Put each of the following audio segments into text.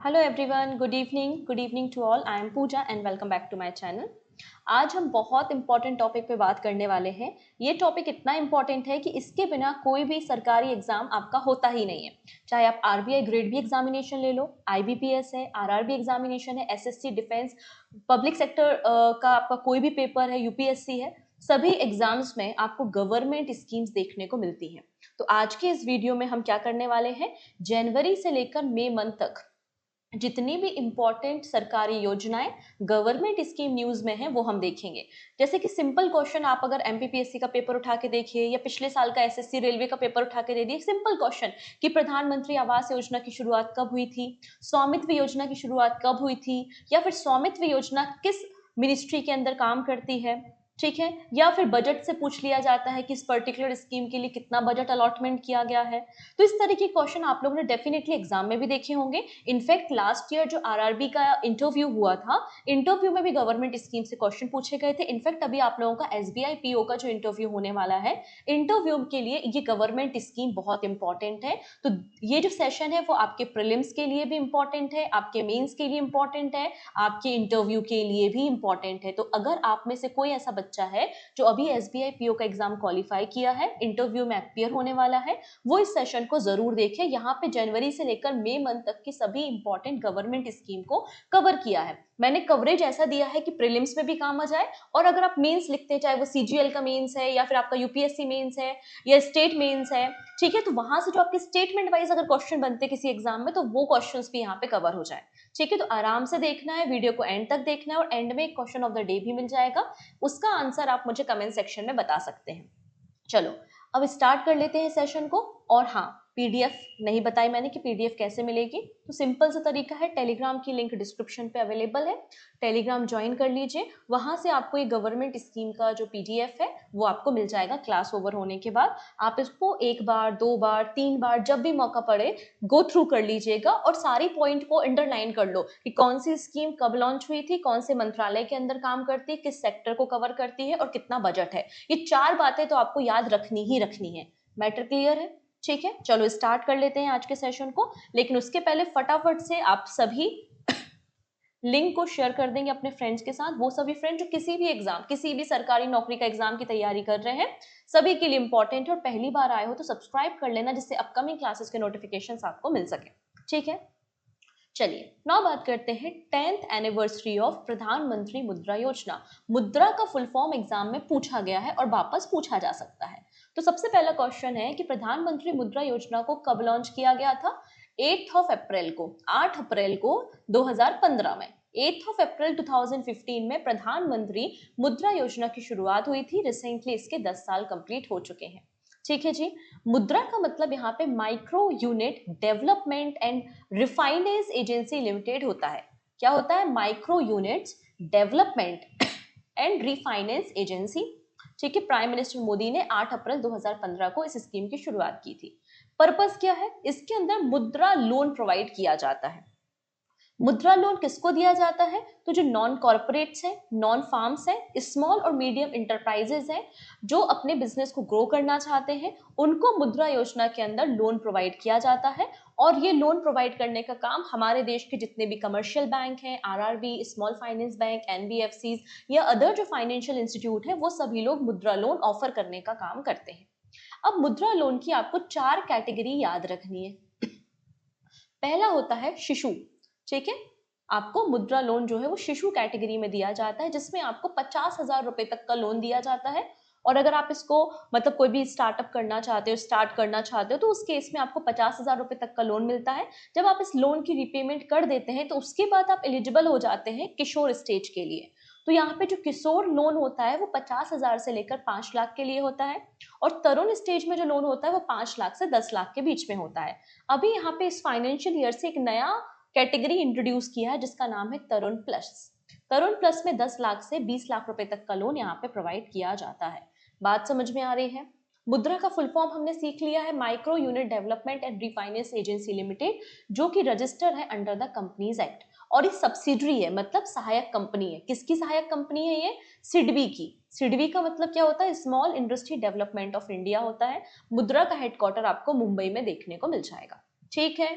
Hello everyone, good evening to all. I am Pooja and welcome back to my channel. आज हम बहुत important topic पे बात करने वाले हैं। ये टॉपिक इतना इंपॉर्टेंट है कि इसके बिना कोई भी सरकारी एग्जाम आपका होता ही नहीं है। चाहे आप आरबीआई ग्रेड बी एग्जामिनेशन ले लो, आईबीपीएस है, आरआरबी एग्जामिनेशन है, एसएससी डिफेंस, पब्लिक सेक्टर का आपका कोई भी पेपर है, यूपीएससी है, सभी एग्जाम्स में आपको गवर्नमेंट स्कीम्स देखने को मिलती हैं। तो आज के इस वीडियो में हम क्या करने वाले हैं, जनवरी से लेकर मई मंथ तक जितनी भी इंपॉर्टेंट सरकारी योजनाएं गवर्नमेंट स्कीम न्यूज में हैं वो हम देखेंगे। जैसे कि सिंपल क्वेश्चन, आप अगर एमपीपीएससी का पेपर उठा के देखिए या पिछले साल का एसएससी रेलवे का पेपर उठा के दे दिए, सिंपल क्वेश्चन कि प्रधानमंत्री आवास योजना की शुरुआत कब हुई थी, स्वामित्व योजना की शुरुआत कब हुई थी, या फिर स्वामित्व योजना किस मिनिस्ट्री के अंदर काम करती है, ठीक है, या फिर बजट से पूछ लिया जाता है कि इस पर्टिकुलर स्कीम के लिए कितना बजट अलॉटमेंट किया गया है। तो इस तरह के क्वेश्चन आप लोगों ने डेफिनेटली एग्जाम में भी देखे होंगे। इनफैक्ट लास्ट ईयर जो आरआरबी का इंटरव्यू हुआ था, इंटरव्यू में भी गवर्नमेंट स्कीम से क्वेश्चन पूछे गए थे। इनफैक्ट अभी आप लोगों का एसबीआई पीओ का जो इंटरव्यू होने वाला है, इंटरव्यू के लिए ये गवर्नमेंट स्कीम बहुत इंपॉर्टेंट है। तो ये जो सेशन है वो आपके प्रीलिम्स के लिए भी इंपॉर्टेंट है, आपके मेंस के लिए इंपॉर्टेंट है, आपके इंटरव्यू के लिए भी इंपॉर्टेंट है। तो अगर आप में से कोई ऐसा बच्चा है जो अभी एसबीआई पीओ का एग्जाम क्वालिफाई किया है, इंटरव्यू में अपीयर होने वाला है, वो इस सेशन को जरूर देखें। यहाँ पे जनवरी से लेकर मई मंथ तक की सभी इंपॉर्टेंट गवर्नमेंट स्कीम को कवर किया है। मैंने कवरेज ऐसा दिया है कि प्रीलिम्स में भी काम आ जाए, और अगर आप मेंस लिखते हैं, चाहे वो सीजीएल का मेंस है या फिर आपका यूपीएससी मेंस है या स्टेट मेंस है, ठीक है, तो वहां से जो आपके स्टेटमेंट वाइज अगर क्वेश्चन बनते हैं किसी एग्जाम में, तो वो क्वेश्चंस भी यहाँ पे कवर हो जाए। ठीक है, तो आराम से देखना है, वीडियो को एंड तक देखना है, और एंड में एक क्वेश्चन ऑफ द डे भी मिल जाएगा। उसका आंसर आप मुझे कमेंट सेक्शन में बता सकते हैं। चलो अब स्टार्ट कर लेते हैं सेशन को। और हाँ, पीडीएफ नहीं बताई मैंने कि पीडीएफ कैसे मिलेगी, तो सिंपल सा तरीका है, टेलीग्राम की लिंक डिस्क्रिप्शन पे अवेलेबल है, टेलीग्राम ज्वाइन कर लीजिए। वहां से आपको ये गवर्नमेंट स्कीम का जो पीडीएफ है वो आपको मिल जाएगा क्लास ओवर होने के बाद। आप इसको एक बार, दो बार, तीन बार, जब भी मौका पड़े गो थ्रू कर लीजिएगा, और सारी पॉइंट को अंडरलाइन कर लो कि कौन सी स्कीम कब लॉन्च हुई थी, कौन से मंत्रालय के अंदर काम करती है, किस सेक्टर को कवर करती है और कितना बजट है। ये चार बातें तो आपको याद रखनी ही रखनी है। मैटर क्लियर है? ठीक है, चलो स्टार्ट कर लेते हैं आज के सेशन को। लेकिन उसके पहले फटाफट से आप सभी लिंक को शेयर कर देंगे अपने फ्रेंड्स के साथ। वो सभी फ्रेंड जो किसी भी एग्जाम, किसी भी सरकारी नौकरी का एग्जाम की तैयारी कर रहे हैं, सभी के लिए इंपॉर्टेंट है। और पहली बार आए हो तो सब्सक्राइब कर लेना, जिससे अपकमिंग क्लासेस के नोटिफिकेशंस आपको मिल सके। ठीक है, चलिए नाउ बात करते हैं 10th एनिवर्सरी ऑफ प्रधानमंत्री मुद्रा योजना। मुद्रा का फुल फॉर्म एग्जाम में पूछा गया है और वापस पूछा जा सकता है। तो सबसे पहला क्वेश्चन है कि प्रधानमंत्री मुद्रा योजना को कब लॉन्च किया गया था? 8 अप्रैल को, 8 अप्रैल को 2015 में, 8 अप्रैल 2015 में प्रधानमंत्री मुद्रा योजना की शुरुआत हुई थी। रिसेंटली इसके 10 साल कंप्लीट हो चुके हैं। ठीक है जी। मुद्रा का मतलब यहाँ पे micro unit development and refinance agency limited होता है। क्या होता है? Micro units development and refinance agency. ठीक है, प्राइम मिनिस्टर मोदी ने 8 अप्रैल 2015 को इस स्कीम की शुरुआत की थी। पर्पस क्या है? इसके अंदर मुद्रा लोन प्रोवाइड किया जाता है। मुद्रा लोन किसको दिया जाता है? तो जो नॉन कॉर्पोरेट्स हैं, नॉन फार्म्स हैं, स्मॉल और मीडियम इंटरप्राइजेज हैं, जो अपने बिजनेस को ग्रो करना चाहते हैं, उनको मुद्रा योजना के अंदर लोन प्रोवाइड किया जाता है। और ये लोन प्रोवाइड करने का काम हमारे देश के जितने भी कमर्शियल बैंक हैं, RRB, small finance bank, NBFC या अदर जो फाइनेंशियल इंस्टीट्यूट है, वो सभी लोग मुद्रा लोन ऑफर करने का काम करते हैं। अब मुद्रा लोन की आपको 4 कैटेगरी याद रखनी है। पहला होता है शिशु। ठीक है, आपको मुद्रा लोन जो है वो शिशु कैटेगरी में दिया जाता है, जिसमें आपको 50,000 रुपए तक का लोन दिया जाता है। और अगर आप इसको मतलब कोई भी स्टार्टअप करना चाहते हो, स्टार्ट करना चाहते हो, तो उस केस में आपको 50,000 रुपए तक का लोन मिलता है। जब आप इस लोन की रिपेमेंट कर देते हैं तो उसके बाद आप एलिजिबल हो जाते हैं किशोर स्टेज के लिए। तो यहाँ पे जो किशोर लोन होता है वो 50,000 से लेकर 5 लाख के लिए होता है, और तरुण स्टेज में जो लोन होता है वो 5 लाख से 10 लाख के बीच में होता है। अभी यहाँ पे इस फाइनेंशियल ईयर से एक नया कैटेगरी इंट्रोड्यूस किया है जिसका नाम है तरुण प्लस। तरुण प्लस में 10 लाख से 20 लाख रुपए तक का लोन यहाँ पे प्रोवाइड किया जाता है। बात समझ में आ रही है? मुद्रा का फुल फॉर्म हमने सीख लिया है, micro unit development and refinance agency limited, जो कि रजिस्टर है अंडर द कंपनीज एक्ट। और ये सब्सिडरी है, मतलब सहायक कंपनी है। किसकी सहायक कंपनी है ये? सिडबी की। सिडबी का मतलब क्या होता है? Small industry development of India होता है। मुद्रा का हेडक्वार्टर आपको मुंबई में देखने को मिल जाएगा। ठीक है,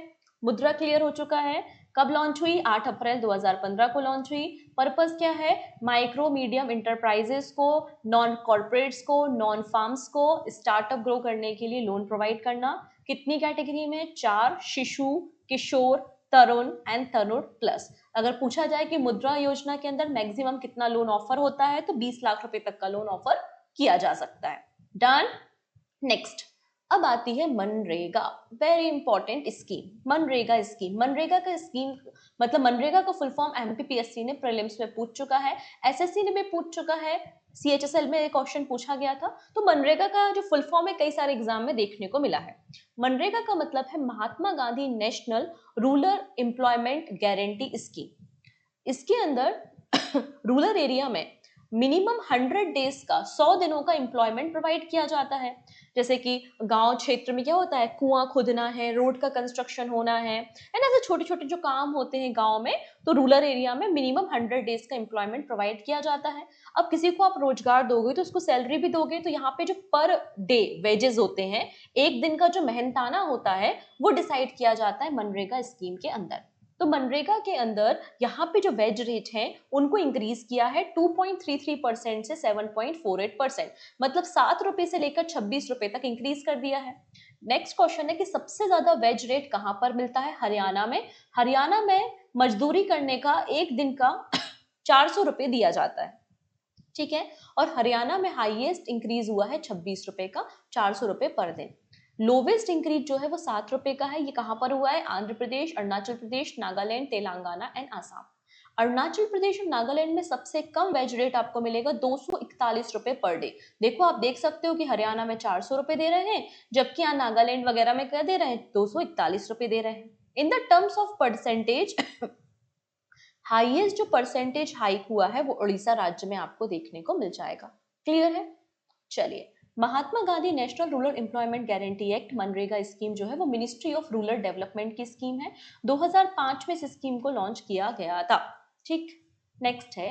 मुद्रा क्लियर हो चुका है। कब लॉन्च हुई? 8 अप्रैल 2015 को लॉन्च हुई। पर्पस क्या है? माइक्रो मीडियम इंटरप्राइजेस को, नॉन कॉर्पोरेट्स को, नॉन फार्म्स को स्टार्टअप ग्रो करने के लिए लोन प्रोवाइड करना। कितनी कैटेगरी में? 4, शिशु, किशोर, तरुण एंड तरुण प्लस। अगर पूछा जाए कि मुद्रा योजना के अंदर मैक्सिमम कितना लोन ऑफर होता है, तो 20 लाख रुपए तक का लोन ऑफर किया जा सकता है। डन। नेक्स्ट अब आती है MNREGA, very important scheme. MNREGA scheme, MNREGA का स्कीम मतलब मनरेगा का फुल फॉर्म एमपीपीएससी ने प्रीलिम्स में पूछ चुका है, एसएससी ने भी पूछ चुका है, सीएचएसएल में एक क्वेश्चन पूछा गया था। तो मनरेगा का जो फुल फॉर्म है कई सारे एग्जाम में देखने को मिला है। मनरेगा का मतलब है Mahatma Gandhi national rural employment guarantee scheme. इसके अंदर रूरल एरिया में मिनिमम 100 डेज का 100 दिनों का एम्प्लॉयमेंट प्रोवाइड किया जाता है। जैसे कि गांव क्षेत्र में क्या होता है, कुआं खोदना है, रोड का कंस्ट्रक्शन होना है ना, ऐसे छोटे छोटे जो काम होते हैं गांव में, तो रूरल एरिया में मिनिमम 100 डेज का एम्प्लॉयमेंट प्रोवाइड किया जाता है। अब किसी को आप रोजगार दोगे तो उसको सैलरी भी दोगे, तो यहाँ पे जो पर डे वेजेस होते हैं, एक दिन का जो मेहनताना होता है, वो डिसाइड किया जाता है मनरेगा स्कीम के अंदर। तो मनरेगा के अंदर यहाँ पे जो वेज रेट है उनको इंक्रीज किया है 2.33% से 7.48%, मतलब 7 रुपए से लेकर 26 रुपए तक इंक्रीज कर दिया है। नेक्स्ट क्वेश्चन है कि सबसे ज्यादा वेज रेट कहां पर मिलता है? हरियाणा में। हरियाणा में मजदूरी करने का एक दिन का 400 रुपए दिया जाता है, ठीक है। और हरियाणा में हाईएस्ट इंक्रीज हुआ है 26 रुपए का, 400 रुपए पर दिन। लोवेस्ट इंक्रीज जो है वो 7 रुपए का है। ये कहां पर हुआ है? आंध्र प्रदेश, अरुणाचल प्रदेश, नागालैंड, तेलंगाना एंड आसाम। अरुणाचल प्रदेश और नागालैंड में सबसे कम वेज रेट आपको मिलेगा 241 रुपए पर डे। देखो आप देख सकते हो कि हरियाणा में 400 रुपए दे रहे हैं, जबकि यहाँ नागालैंड वगैरह में क्या दे रहे हैं? 241 रुपए दे रहे हैं। In the terms of percentage highest जो परसेंटेज हाइक हुआ है वो उड़ीसा राज्य में आपको देखने को मिल जाएगा। क्लियर है? चलिए, Mahatma Gandhi national rural employment guarantee act मनरेगा स्कीम जो है वो मिनिस्ट्री ऑफ रूरल डेवलपमेंट की स्कीम है। 2005 में इस स्कीम को लॉन्च किया गया था, ठीक। नेक्स्ट है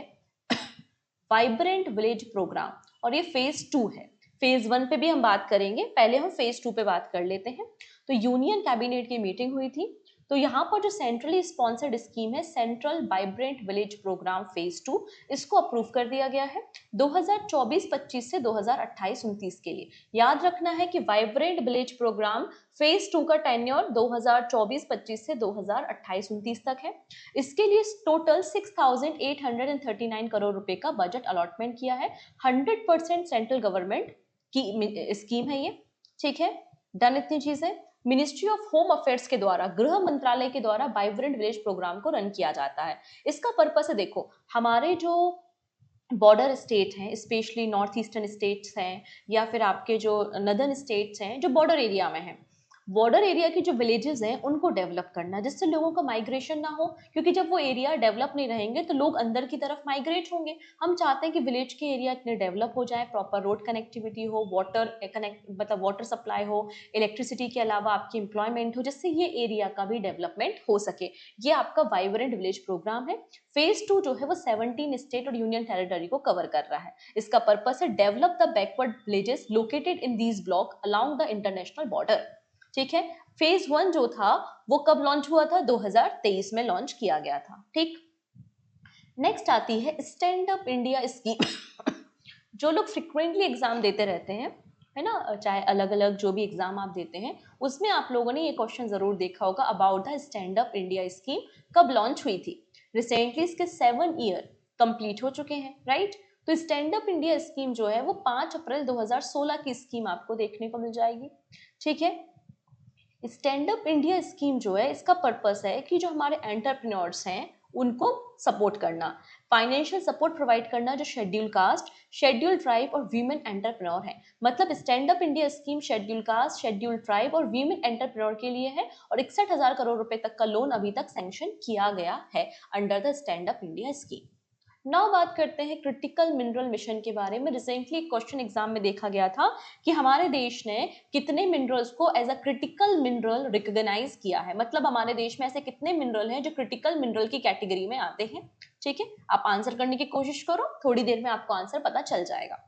वाइब्रेंट विलेज प्रोग्राम, और ये फेज 2 है। फेज 1 पे भी हम बात करेंगे, पहले हम फेज 2 पे बात कर लेते हैं। तो यूनियन कैबिनेट की मीटिंग हुई थी, तो यहाँ पर जो सेंट्रली स्पॉन्सर्ड स्कीम है central vibrant village programme phase 2, इसको अप्रूव कर दिया गया है 2024-25 से 2028-29 के लिए। याद रखना है कि वाइब्रेंट विलेज प्रोग्राम फेज 2 का टेन्योर 2024-25 से 2028-29 तक है। इसके लिए टोटल 6,839 करोड़ रुपए का बजट अलॉटमेंट किया है। 100% सेंट्रल गवर्नमेंट की स्कीम है ये, ठीक है। डन इतनी चीजें। मिनिस्ट्री ऑफ होम अफेयर्स के द्वारा, गृह मंत्रालय के द्वारा वाइब्रेंट विलेज प्रोग्राम को रन किया जाता है। इसका पर्पस है, देखो हमारे जो बॉर्डर स्टेट हैं, स्पेशली नॉर्थ ईस्टर्न स्टेट्स हैं या फिर आपके जो नदर्न स्टेट्स हैं जो बॉर्डर एरिया में हैं, बॉर्डर एरिया की जो विलेजेस हैं उनको डेवलप करना, जिससे लोगों का माइग्रेशन ना हो, क्योंकि जब वो एरिया डेवलप नहीं रहेंगे तो लोग अंदर की तरफ माइग्रेट होंगे। हम चाहते हैं कि विलेज के एरिया इतने डेवलप हो जाए, प्रॉपर रोड कनेक्टिविटी हो, वाटर कनेक्ट मतलब वाटर सप्लाई हो, इलेक्ट्रिसिटी के अलावा आपकी एम्प्लॉयमेंट हो, जिससे ये एरिया का भी डेवलपमेंट हो सके। ये आपका वाइब्रेंट विलेज प्रोग्राम है। फेज 2 जो है वो 17 स्टेट और यूनियन टेरिटरी को कवर कर रहा है। इसका पर्पस है develop the backward villages located in these block along the international border, ठीक है। फेज 1 जो था वो कब लॉन्च हुआ था? 2023 में लॉन्च किया गया था, ठीक। नेक्स्ट आती है स्टैंड अप इंडिया स्कीम। जो लोग फ्रिक्वेंटली एग्जाम देते रहते हैं, है ना, चाहे अलग अलग जो भी एग्जाम आप देते हैं, उसमें आप लोगों ने ये क्वेश्चन जरूर देखा होगा about the stand up India scheme कब लॉन्च हुई थी। रिसेंटली इसके 7 ईयर कंप्लीट हो चुके हैं, राइट। तो स्टैंड अप इंडिया स्कीम जो है वो 5 अप्रैल 2016 की स्कीम आपको देखने को मिल जाएगी, ठीक है। स्टैंड अप इंडिया स्कीम जो है इसका पर्पस है कि जो हमारे एंटरप्रेन्योर्स हैं उनको सपोर्ट करना, फाइनेंशियल सपोर्ट प्रोवाइड करना, जो शेड्यूल कास्ट, शेड्यूल ट्राइब और वीमेन एंटरप्रेन्योर है। मतलब stand up India scheme schedule caste, schedule tribe और वीमेन एंटरप्रेन्योर के लिए है, और 61,000 करोड़ रुपए तक का लोन अभी तक सैंक्शन किया गया है under the stand up India scheme. Now बात करते हैं क्रिटिकल मिनरल मिशन के बारे में। रिसेंटली क्वेश्चन एग्जाम में देखा गया था कि हमारे देश ने कितने मिनरल्स को as a critical mineral recognise किया है, मतलब हमारे देश में ऐसे कितने मिनरल हैं जो क्रिटिकल मिनरल की कैटेगरी में आते हैं, ठीक है। आप आंसर करने की कोशिश करो, थोड़ी देर में आपको आंसर पता चल जाएगा।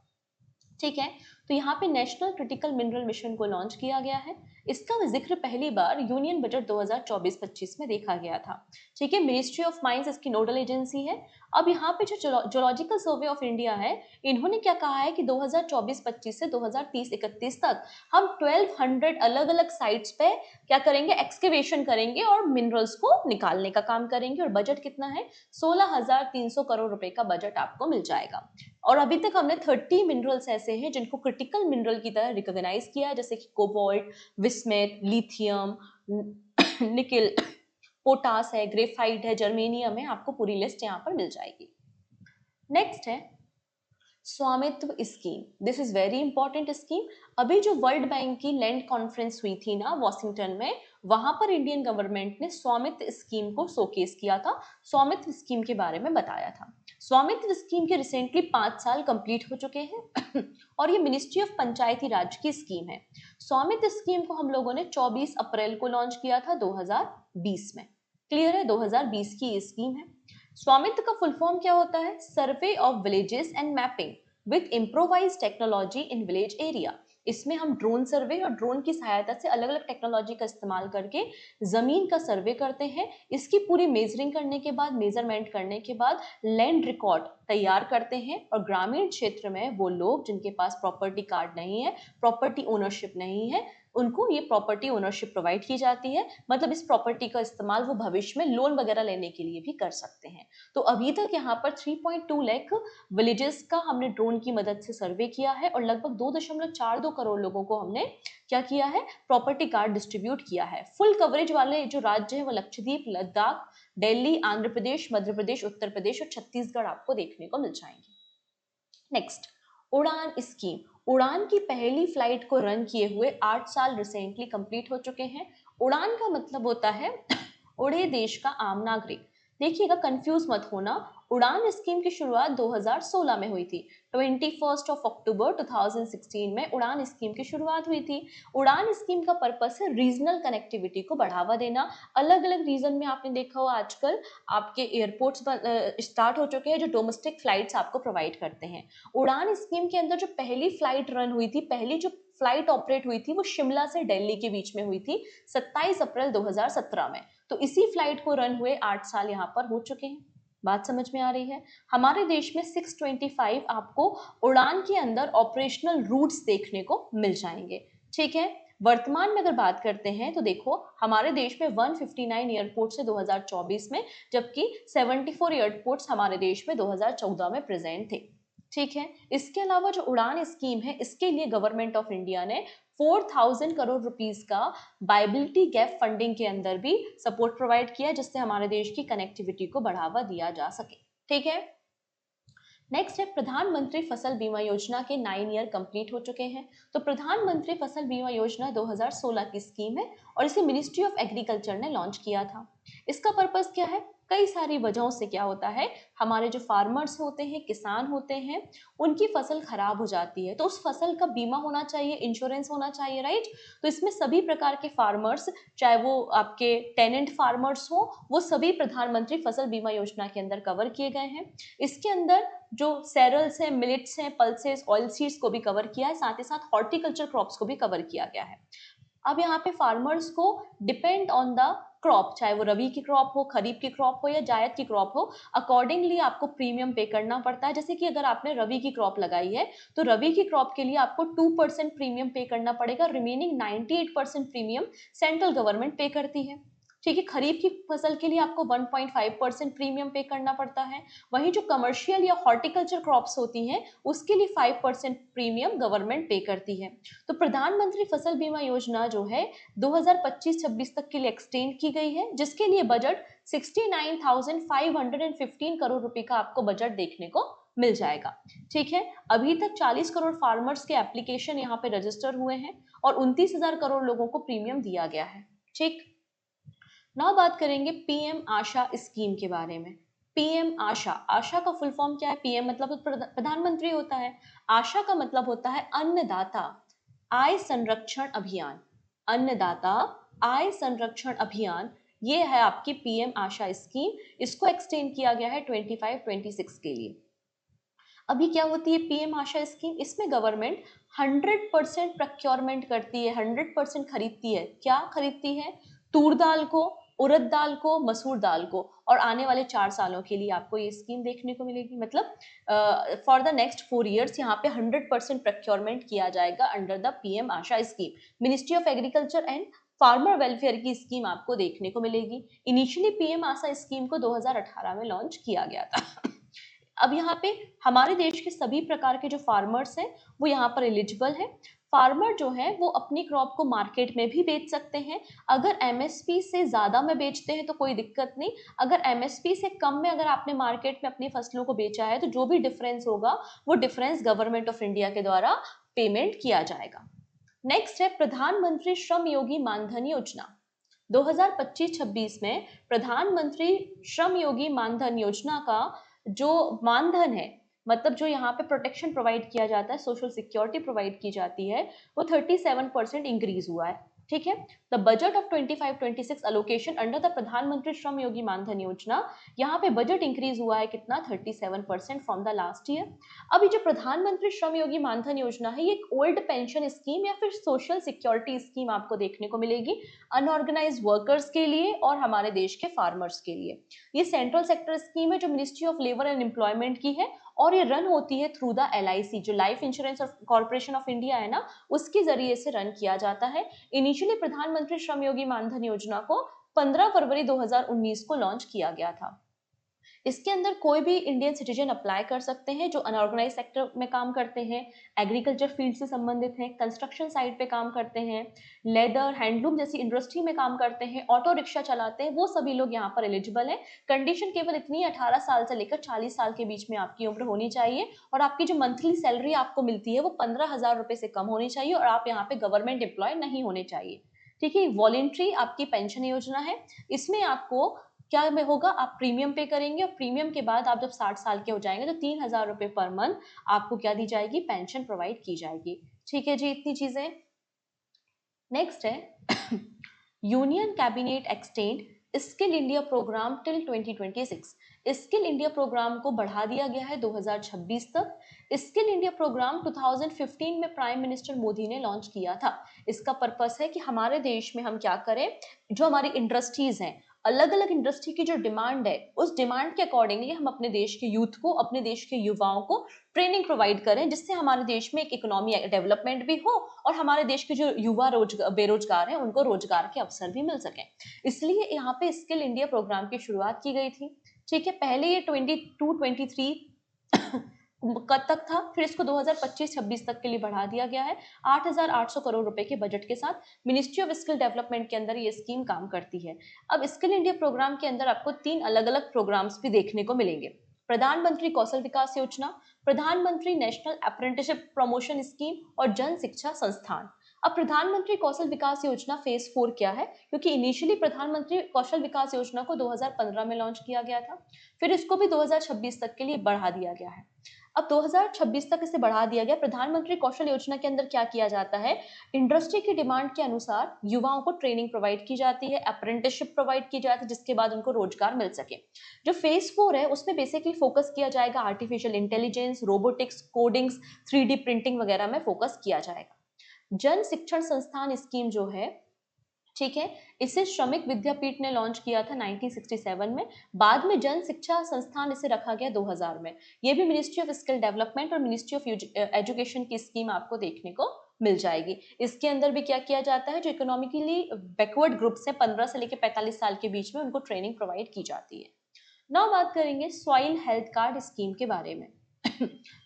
ठीक है। तो यहाँ पे नेशनल क्रिटिकल मिनरल मिशन को लॉन्च किया गया है। इसका जिक्र पहली बार यूनियन बजट 2024-25 में देखा गया था। ठीक है, मिनिस्ट्री ऑफ माइंस इसकी नोडल एजेंसी है। अब यहाँ पे जो जोलॉजिकल सर्वे ऑफ इंडिया है, इन्होंने क्या कहा है कि 2024-25 से 2030-31 तक हम 1200 अलग अलग साइट्स पे क्या करेंगे, एक्सकेवेशन करेंगे और मिनरल्स को निकालने का काम करेंगे। और बजट कितना है, 16,300 करोड़ रुपए का बजट आपको मिल जाएगा। और अभी तक हमने 30 मिनरल्स ऐसे हैं जिनको क्रिटिकल मिनरल की तरह रिकॉग्नाइज किया है, जैसे कि कोबाल्ट, विस्मेट, लिथियम, निकिल, पोटास है, ग्रेफाइट है, जर्मेनियम है। आपको पूरी लिस्ट यहाँ पर मिल जाएगी। नेक्स्ट है स्वामित्व scheme. This is very important scheme. अभी जो वर्ल्ड बैंक की लैंड कॉन्फ्रेंस हुई थी ना वॉशिंगटन में, वहां पर इंडियन गवर्नमेंट ने स्वामित्व स्कीम को शोकेस किया था, स्वामित्व स्कीम के बारे में बताया था। स्वामित्व स्कीम के रिसेंटली 5 साल कंप्लीट हो चुके हैं और ये मिनिस्ट्री ऑफ पंचायती राज की स्कीम है। स्वामित्व स्कीम को हम लोगों ने 24 अप्रैल को लॉन्च किया था 2020 में। क्लियर है, 2020 की ये स्कीम है। स्वामित्व का फुल फॉर्म क्या होता है, survey of villages and mapping with improvise technology in village area. इसमें हम ड्रोन सर्वे और ड्रोन की सहायता से अलग अलग टेक्नोलॉजी का इस्तेमाल करके जमीन का सर्वे करते हैं। इसकी पूरी मेजरिंग करने के बाद, मेजरमेंट करने के बाद लैंड रिकॉर्ड तैयार करते हैं। और ग्रामीण क्षेत्र में वो लोग जिनके पास प्रॉपर्टी कार्ड नहीं है, प्रॉपर्टी ओनरशिप नहीं है, उनको ये प्रॉपर्टी ओनरशिप प्रोवाइड की जाती है। मतलब इस प्रॉपर्टी का इस्तेमाल वो भविष्य में लोन वगैरह लेने के लिए भी कर सकते हैं। तो अभी तक यहाँ पर 3.2 लाख विलेजेस का हमने ड्रोन की मदद से सर्वे किया है और लगभग 2.42 करोड़ लोगों को हमने क्या किया है, प्रॉपर्टी कार्ड डिस्ट्रीब्यूट किया है। फुल कवरेज वाले जो राज्य हैं वो लक्षद्वीप, लद्दाख, दिल्ली, आंध्र प्रदेश, मध्य प्रदेश, उत्तर प्रदेश और छत्तीसगढ़ आपको देखने को मिल जाएंगे। नेक्स्ट, उड़ान स्कीम। उड़ान की पहली फ्लाइट को रन किए हुए 8 साल रिसेंटली कंप्लीट हो चुके हैं। उड़ान का मतलब होता है उड़े देश का आम नागरिक। देखिएगा, कंफ्यूज मत होना। उड़ान स्कीम की शुरुआत 2016 में हुई थी। 21 अक्टूबर 2016 में उड़ान स्कीम की शुरुआत हुई थी। उड़ान स्कीम का पर्पस है रीजनल कनेक्टिविटी को बढ़ावा देना। अलग अलग रीजन में आपने देखा हो आजकल आपके एयरपोर्ट्स स्टार्ट हो चुके हैं जो डोमेस्टिक फ्लाइट्स आपको प्रोवाइड करते हैं। उड़ान स्कीम के अंदर जो पहली फ्लाइट रन हुई थी, पहली जो फ्लाइट ऑपरेट हुई थी, वो शिमला से दिल्ली के बीच में हुई थी 27 अप्रैल 2017 में। तो इसी फ्लाइट को रन हुए 8 साल यहाँ पर हो चुके हैं। बात समझ में आ रही है। हमारे देश में 625 आपको उड़ान के अंदर ऑपरेशनल रूट्स देखने को मिल जाएंगे। ठीक है, वर्तमान में अगर बात करते हैं तो देखो हमारे देश में 159 एयरपोर्ट्स है 2024 में, जबकि 74 एयरपोर्ट्स हमारे देश में 2014 में प्रेजेंट थे। ठीक है, इसके अलावा जो उड़ान स्कीम है, इसके लिए गवर्नमेंट ऑफ इंडिया ने 4000 करोड़ रुपीस का वायबिलिटी गैप फंडिंग के अंदर भी सपोर्ट प्रोवाइड किया, जिससे हमारे देश की कनेक्टिविटी को बढ़ावा दिया जा सके। ठीक है, नेक्स्ट है प्रधानमंत्री फसल बीमा योजना के 9 ईयर कंप्लीट हो चुके हैं। तो प्रधानमंत्री फसल बीमा योजना 2016 की स्कीम है और इसे मिनिस्ट्री ऑफ एग्रीकल्चर ने लॉन्च किया था। इसका पर्पस क्या है, कई सारी वजहों से क्या होता है, हमारे जो फार्मर्स होते हैं, किसान होते हैं, उनकी फसल खराब हो जाती है तो उस फसल का बीमा होना चाहिए, इंश्योरेंस होना चाहिए, राइट। तो इसमें सभी प्रकार के फार्मर्स, चाहे वो आपके टेनेंट फार्मर्स हो, वो सभी प्रधानमंत्री फसल बीमा योजना के अंदर कवर किए गए हैं। इसके अंदर जो सेरल्स हैं, मिलेट्स हैं, पल्सेस, ऑयल सीड्स को भी कवर किया है, साथ ही साथ हॉर्टिकल्चर क्रॉप्स को भी कवर किया गया है। अब यहाँ पे फार्मर्स को डिपेंड ऑन द क्रॉप, चाहे वो रबी की क्रॉप हो, खरीफ की क्रॉप हो या जायद की क्रॉप हो, अकॉर्डिंगली आपको प्रीमियम पे करना पड़ता है। जैसे कि अगर आपने रबी की क्रॉप लगाई है तो रबी की क्रॉप के लिए आपको 2% प्रीमियम पे करना पड़ेगा, रिमेनिंग 98% प्रीमियम सेंट्रल गवर्नमेंट पे करती है। ठीक है, खरीफ की फसल के लिए आपको 1.5% प्रीमियम पे करना पड़ता है। वहीं जो कमर्शियल या हॉर्टिकल्चर क्रॉप्स होती हैं उसके लिए 5% प्रीमियम गवर्नमेंट पे करती है। तो प्रधानमंत्री फसल बीमा योजना जो है 2025-26 तक के लिए एक्सटेंड की गई है, जिसके लिए बजट 69,515 करोड़ रुपए का आपको बजट देखने को मिल जाएगा। ठीक है, अभी तक 40 करोड़ फार्मर्स के एप्लीकेशन यहाँ पे रजिस्टर हुए हैं और 29,000 करोड़ लोगों को प्रीमियम दिया गया है। ठीक, नाउ बात करेंगे पीएम आशा स्कीम के बारे में। पीएम आशा, आशा का फुल फॉर्म क्या है, पीएम मतलब प्रधानमंत्री होता है, आशा का मतलब होता है अन्नदाता आय संरक्षण अभियान। अन्नदाता आय संरक्षण अभियान, ये है आपकी पीएम आशा स्कीम। इसको एक्सटेंड किया गया है 25-26 के लिए। अभी क्या होती है पीएम आशा स्कीम, इसमें गवर्नमेंट 100% प्रोक्योरमेंट करती है, 100% खरीदती है। क्या खरीदती है? तूर दाल को, उड़द दाल को, मसूर दाल को, और आने वाले 4 सालों के लिए आपको ये स्कीम देखने को मिलेगी। मतलब फॉर द नेक्स्ट 4 years यहाँ पे 100% प्रोक्योरमेंट किया जाएगा under the PM Asha scheme. Ministry of agriculture and farmer welfare की स्कीम आपको देखने को मिलेगी। इनिशियली पीएम आशा स्कीम को 2018 में लॉन्च किया गया था। अब यहाँ पे हमारे देश के सभी प्रकार के जो फार्मर्स हैं वो यहाँ पर एलिजिबल है। फार्मर जो है वो अपनी क्रॉप को मार्केट में भी बेच सकते हैं। अगर एमएसपी से ज्यादा में बेचते हैं तो कोई दिक्कत नहीं, अगर एमएसपी से कम में अगर आपने मार्केट में अपनी फसलों को बेचा है तो जो भी डिफरेंस होगा वो डिफरेंस गवर्नमेंट ऑफ इंडिया के द्वारा पेमेंट किया जाएगा। नेक्स्ट है प्रधानमंत्री श्रम योगी मानधन योजना। 2025-26 में प्रधानमंत्री श्रम योगी मानधन योजना का जो मानधन है, मतलब जो यहाँ पे प्रोटेक्शन प्रोवाइड किया जाता है, सोशल सिक्योरिटी प्रोवाइड की जाती है, वो 37% इंक्रीज हुआ है। ठीक है। The budget of 25-26 allocation under the प्रधानमंत्री श्रम योगी मानधन योजना, यहाँ पे बजट इंक्रीज हुआ है कितना? 37% फ्रॉम द लास्ट ईयर। अब ये जो प्रधानमंत्री श्रम योगी मानधन योजना है, ये एक ओल्ड पेंशन स्कीम या फिर सोशल सिक्योरिटी स्कीम आपको देखने को मिलेगी अनऑर्गेनाइज वर्कर्स के लिए और हमारे देश के फार्मर्स के लिए। ये सेंट्रल सेक्टर स्कीम है जो ministry of labour and employment की है, और ये रन होती है थ्रू द LIC, जो life insurance corporation of India है ना, उसके जरिए से रन किया जाता है। इनिशियली प्रधानमंत्री श्रम योगी मानधन योजना को 15 फरवरी 2019 को लॉन्च किया गया था। इसके अंदर कोई भी इंडियन सिटीजन अप्लाई कर सकते हैं जो अनऑर्गेनाइज सेक्टर में काम करते हैं, एग्रीकल्चर फील्ड से संबंधित हैं, कंस्ट्रक्शन साइट पे काम करते हैं, लेदर हैंडलूम जैसी इंडस्ट्री में काम करते हैं, ऑटो रिक्शा चलाते हैं, वो सभी लोग यहाँ पर एलिजिबल हैं। कंडीशन केवल इतनी 18 साल से लेकर 40 साल के बीच में आपकी उम्र होनी चाहिए, और आपकी जो मंथली सैलरी आपको मिलती है वो 15,000 रुपए से कम होनी चाहिए, और आप यहाँ पे गवर्नमेंट एम्प्लॉय नहीं होने चाहिए। ठीक है। वॉलेंट्री आपकी पेंशन योजना है। इसमें आपको क्या में होगा, आप प्रीमियम पे करेंगे, और प्रीमियम के बाद आप जब 60 साल के हो जाएंगे तो 3,000 रुपए पर मंथ आपको क्या दी जाएगी? पेंशन प्रोवाइड की जाएगी। ठीक है जी, इतनी चीजें। नेक्स्ट है union cabinet extend skill India programme till 2026। Skill India programme को बढ़ा दिया गया है 2026 तक। स्किल इंडिया प्रोग्राम 2015 में प्राइम मिनिस्टर मोदी ने लॉन्च किया था। इसका पर्पस है कि हमारे देश में हम क्या करें, जो हमारी इंडस्ट्रीज हैं, अलग अलग इंडस्ट्री की जो डिमांड है, उस डिमांड के अकॉर्डिंगली हम अपने देश के यूथ को, अपने देश के युवाओं को ट्रेनिंग प्रोवाइड करें, जिससे हमारे देश में एक इकोनॉमी डेवलपमेंट भी हो और हमारे देश के जो युवा बेरोजगार हैं उनको रोजगार के अवसर भी मिल सकें। इसलिए यहाँ पे स्किल इंडिया प्रोग्राम की शुरुआत की गई थी। ठीक है। पहले ये 22-23 कब तक था, फिर इसको 2025-26 तक के लिए बढ़ा दिया गया है। 8,800 करोड़ रुपए के बजट के साथ मिनिस्ट्री ऑफ स्किल डेवलपमेंट के अंदर ये स्कीम काम करती है। अब स्किल इंडिया प्रोग्राम के अंदर आपको 3 अलग अलग प्रोग्राम्स भी देखने को मिलेंगे। प्रधानमंत्री कौशल विकास योजना, प्रधानमंत्री नेशनल अप्रेंटिसशिप प्रमोशन स्कीम और जन शिक्षा संस्थान। अब प्रधानमंत्री कौशल विकास योजना फेज 4 क्या है, क्योंकि इनिशियली प्रधानमंत्री कौशल विकास योजना को 2015 में लॉन्च किया गया था, फिर इसको भी 2026 तक के लिए बढ़ा दिया गया है। अब 2026 तक इसे बढ़ा दिया गया। प्रधानमंत्री कौशल योजना के अंदर क्या किया जाता है, इंडस्ट्री की डिमांड के अनुसार युवाओं को ट्रेनिंग प्रोवाइड की जाती है, अप्रेंटिसशिप प्रोवाइड की जाती है, जिसके बाद उनको रोजगार मिल सके। जो फेज 4 है उसमें बेसिकली फोकस किया जाएगा artificial intelligence, robotics, codings, 3D printing वगैरह में फोकस किया जाएगा। जन शिक्षण संस्थान स्कीम जो है, ठीक है, इसे श्रमिक विद्यापीठ ने लॉन्च किया था 1967 में। बाद में जन शिक्षा संस्थान इसे रखा गया 2000 में। ये भी मिनिस्ट्री ऑफ स्किल डेवलपमेंट और मिनिस्ट्री ऑफ एजुकेशन की स्कीम आपको देखने को मिल जाएगी। इसके अंदर भी क्या किया जाता है, जो इकोनॉमिकली बैकवर्ड ग्रुप्स है 15 से लेकर 45 साल के बीच में, उनको ट्रेनिंग प्रोवाइड की जाती है। नाउ बात करेंगे सॉइल हेल्थ कार्ड स्कीम के बारे में।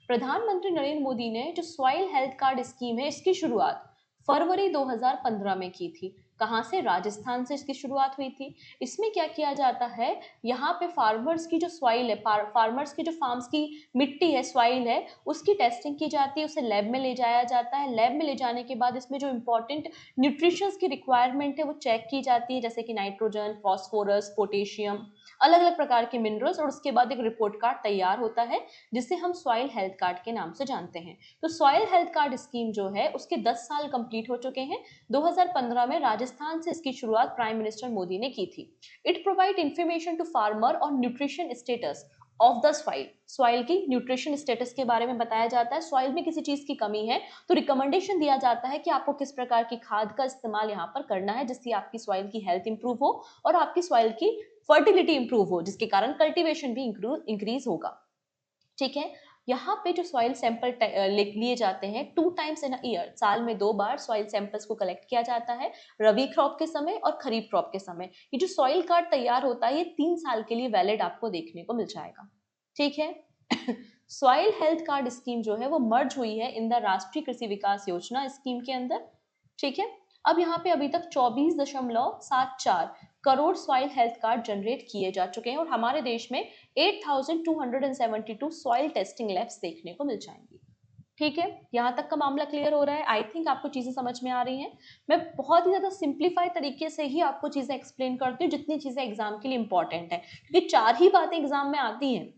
प्रधानमंत्री नरेंद्र मोदी ने जो सॉइल हेल्थ कार्ड स्कीम है, इसकी शुरुआत फरवरी 2015 में की थी। कहां से? राजस्थान से इसकी शुरुआत हुई थी। इसमें क्या किया जाता है, यहाँ पे फार्मर्स की जो सॉइल है, फार्मर्स की जो फार्म्स की मिट्टी है, सॉइल है, उसकी टेस्टिंग की जाती है, उसे लैब में ले जाया जाता है। लैब में ले जाने के बाद इसमें जो इंपॉर्टेंट न्यूट्रिशंस की रिक्वायरमेंट है वो चेक की जाती है, जैसे कि नाइट्रोजन, फॉस्फोरस, पोटेशियम, अलग अलग प्रकार के मिनरल्स, और उसके बाद एक रिपोर्ट कार्ड तैयार होता है जिसे हम सॉइल हेल्थ कार्ड के नाम से जानते हैं। तो सॉइल हेल्थ कार्ड स्कीम जो है उसके 10 साल कंप्लीट हो चुके हैं। 2015 में राजस्थान से इसकी शुरुआत प्राइम मिनिस्टर मोदी ने की थी। It provide information to farmer और nutrition status of the soil, soil की न्यूट्रिशन स्टेटस के बारे में बताया जाता है। सॉइल में किसी चीज की कमी है तो रिकमेंडेशन दिया जाता है कि आपको किस प्रकार की खाद का इस्तेमाल यहाँ पर करना है जिससे आपकी सॉइल की हेल्थ इंप्रूव हो और आपकी सॉइल की फर्टिलिटी इंप्रूव हो, जिसके कारण कल्टीवेशन भी इंक्रीज होगा। ठीक है, यहाँ पे जो सॉइल सैंपल लिए जाते हैं 2 टाइम्स इन अ ईयर, साल में 2 बार सॉइल सैंपल्स को कलेक्ट किया जाता है, रबी क्रॉप के समय और खरीफ क्रॉप के समय। ये जो सॉइल कार्ड तैयार होता है ये 3 साल के लिए वैलिड आपको देखने को मिल जाएगा। ठीक है। सॉइल हेल्थ कार्ड स्कीम जो है वो मर्ज हुई है इन द राष्ट्रीय कृषि विकास योजना स्कीम के अंदर। ठीक है, अब यहाँ पे अभी तक 24.74 crore soil health card generate किए जा चुके हैं और हमारे देश में 8,272 सॉइल टेस्टिंग लैब्स देखने को मिल जाएंगी। ठीक है, यहाँ तक का मामला क्लियर हो रहा है। आई थिंक आपको चीजें समझ में आ रही हैं। मैं बहुत ही ज्यादा सिंप्लीफाइड तरीके से ही आपको चीजें एक्सप्लेन करती हूँ जितनी चीजें एग्जाम के लिए इंपॉर्टेंट है, क्योंकि 4 ही बातें एग्जाम में आती हैं।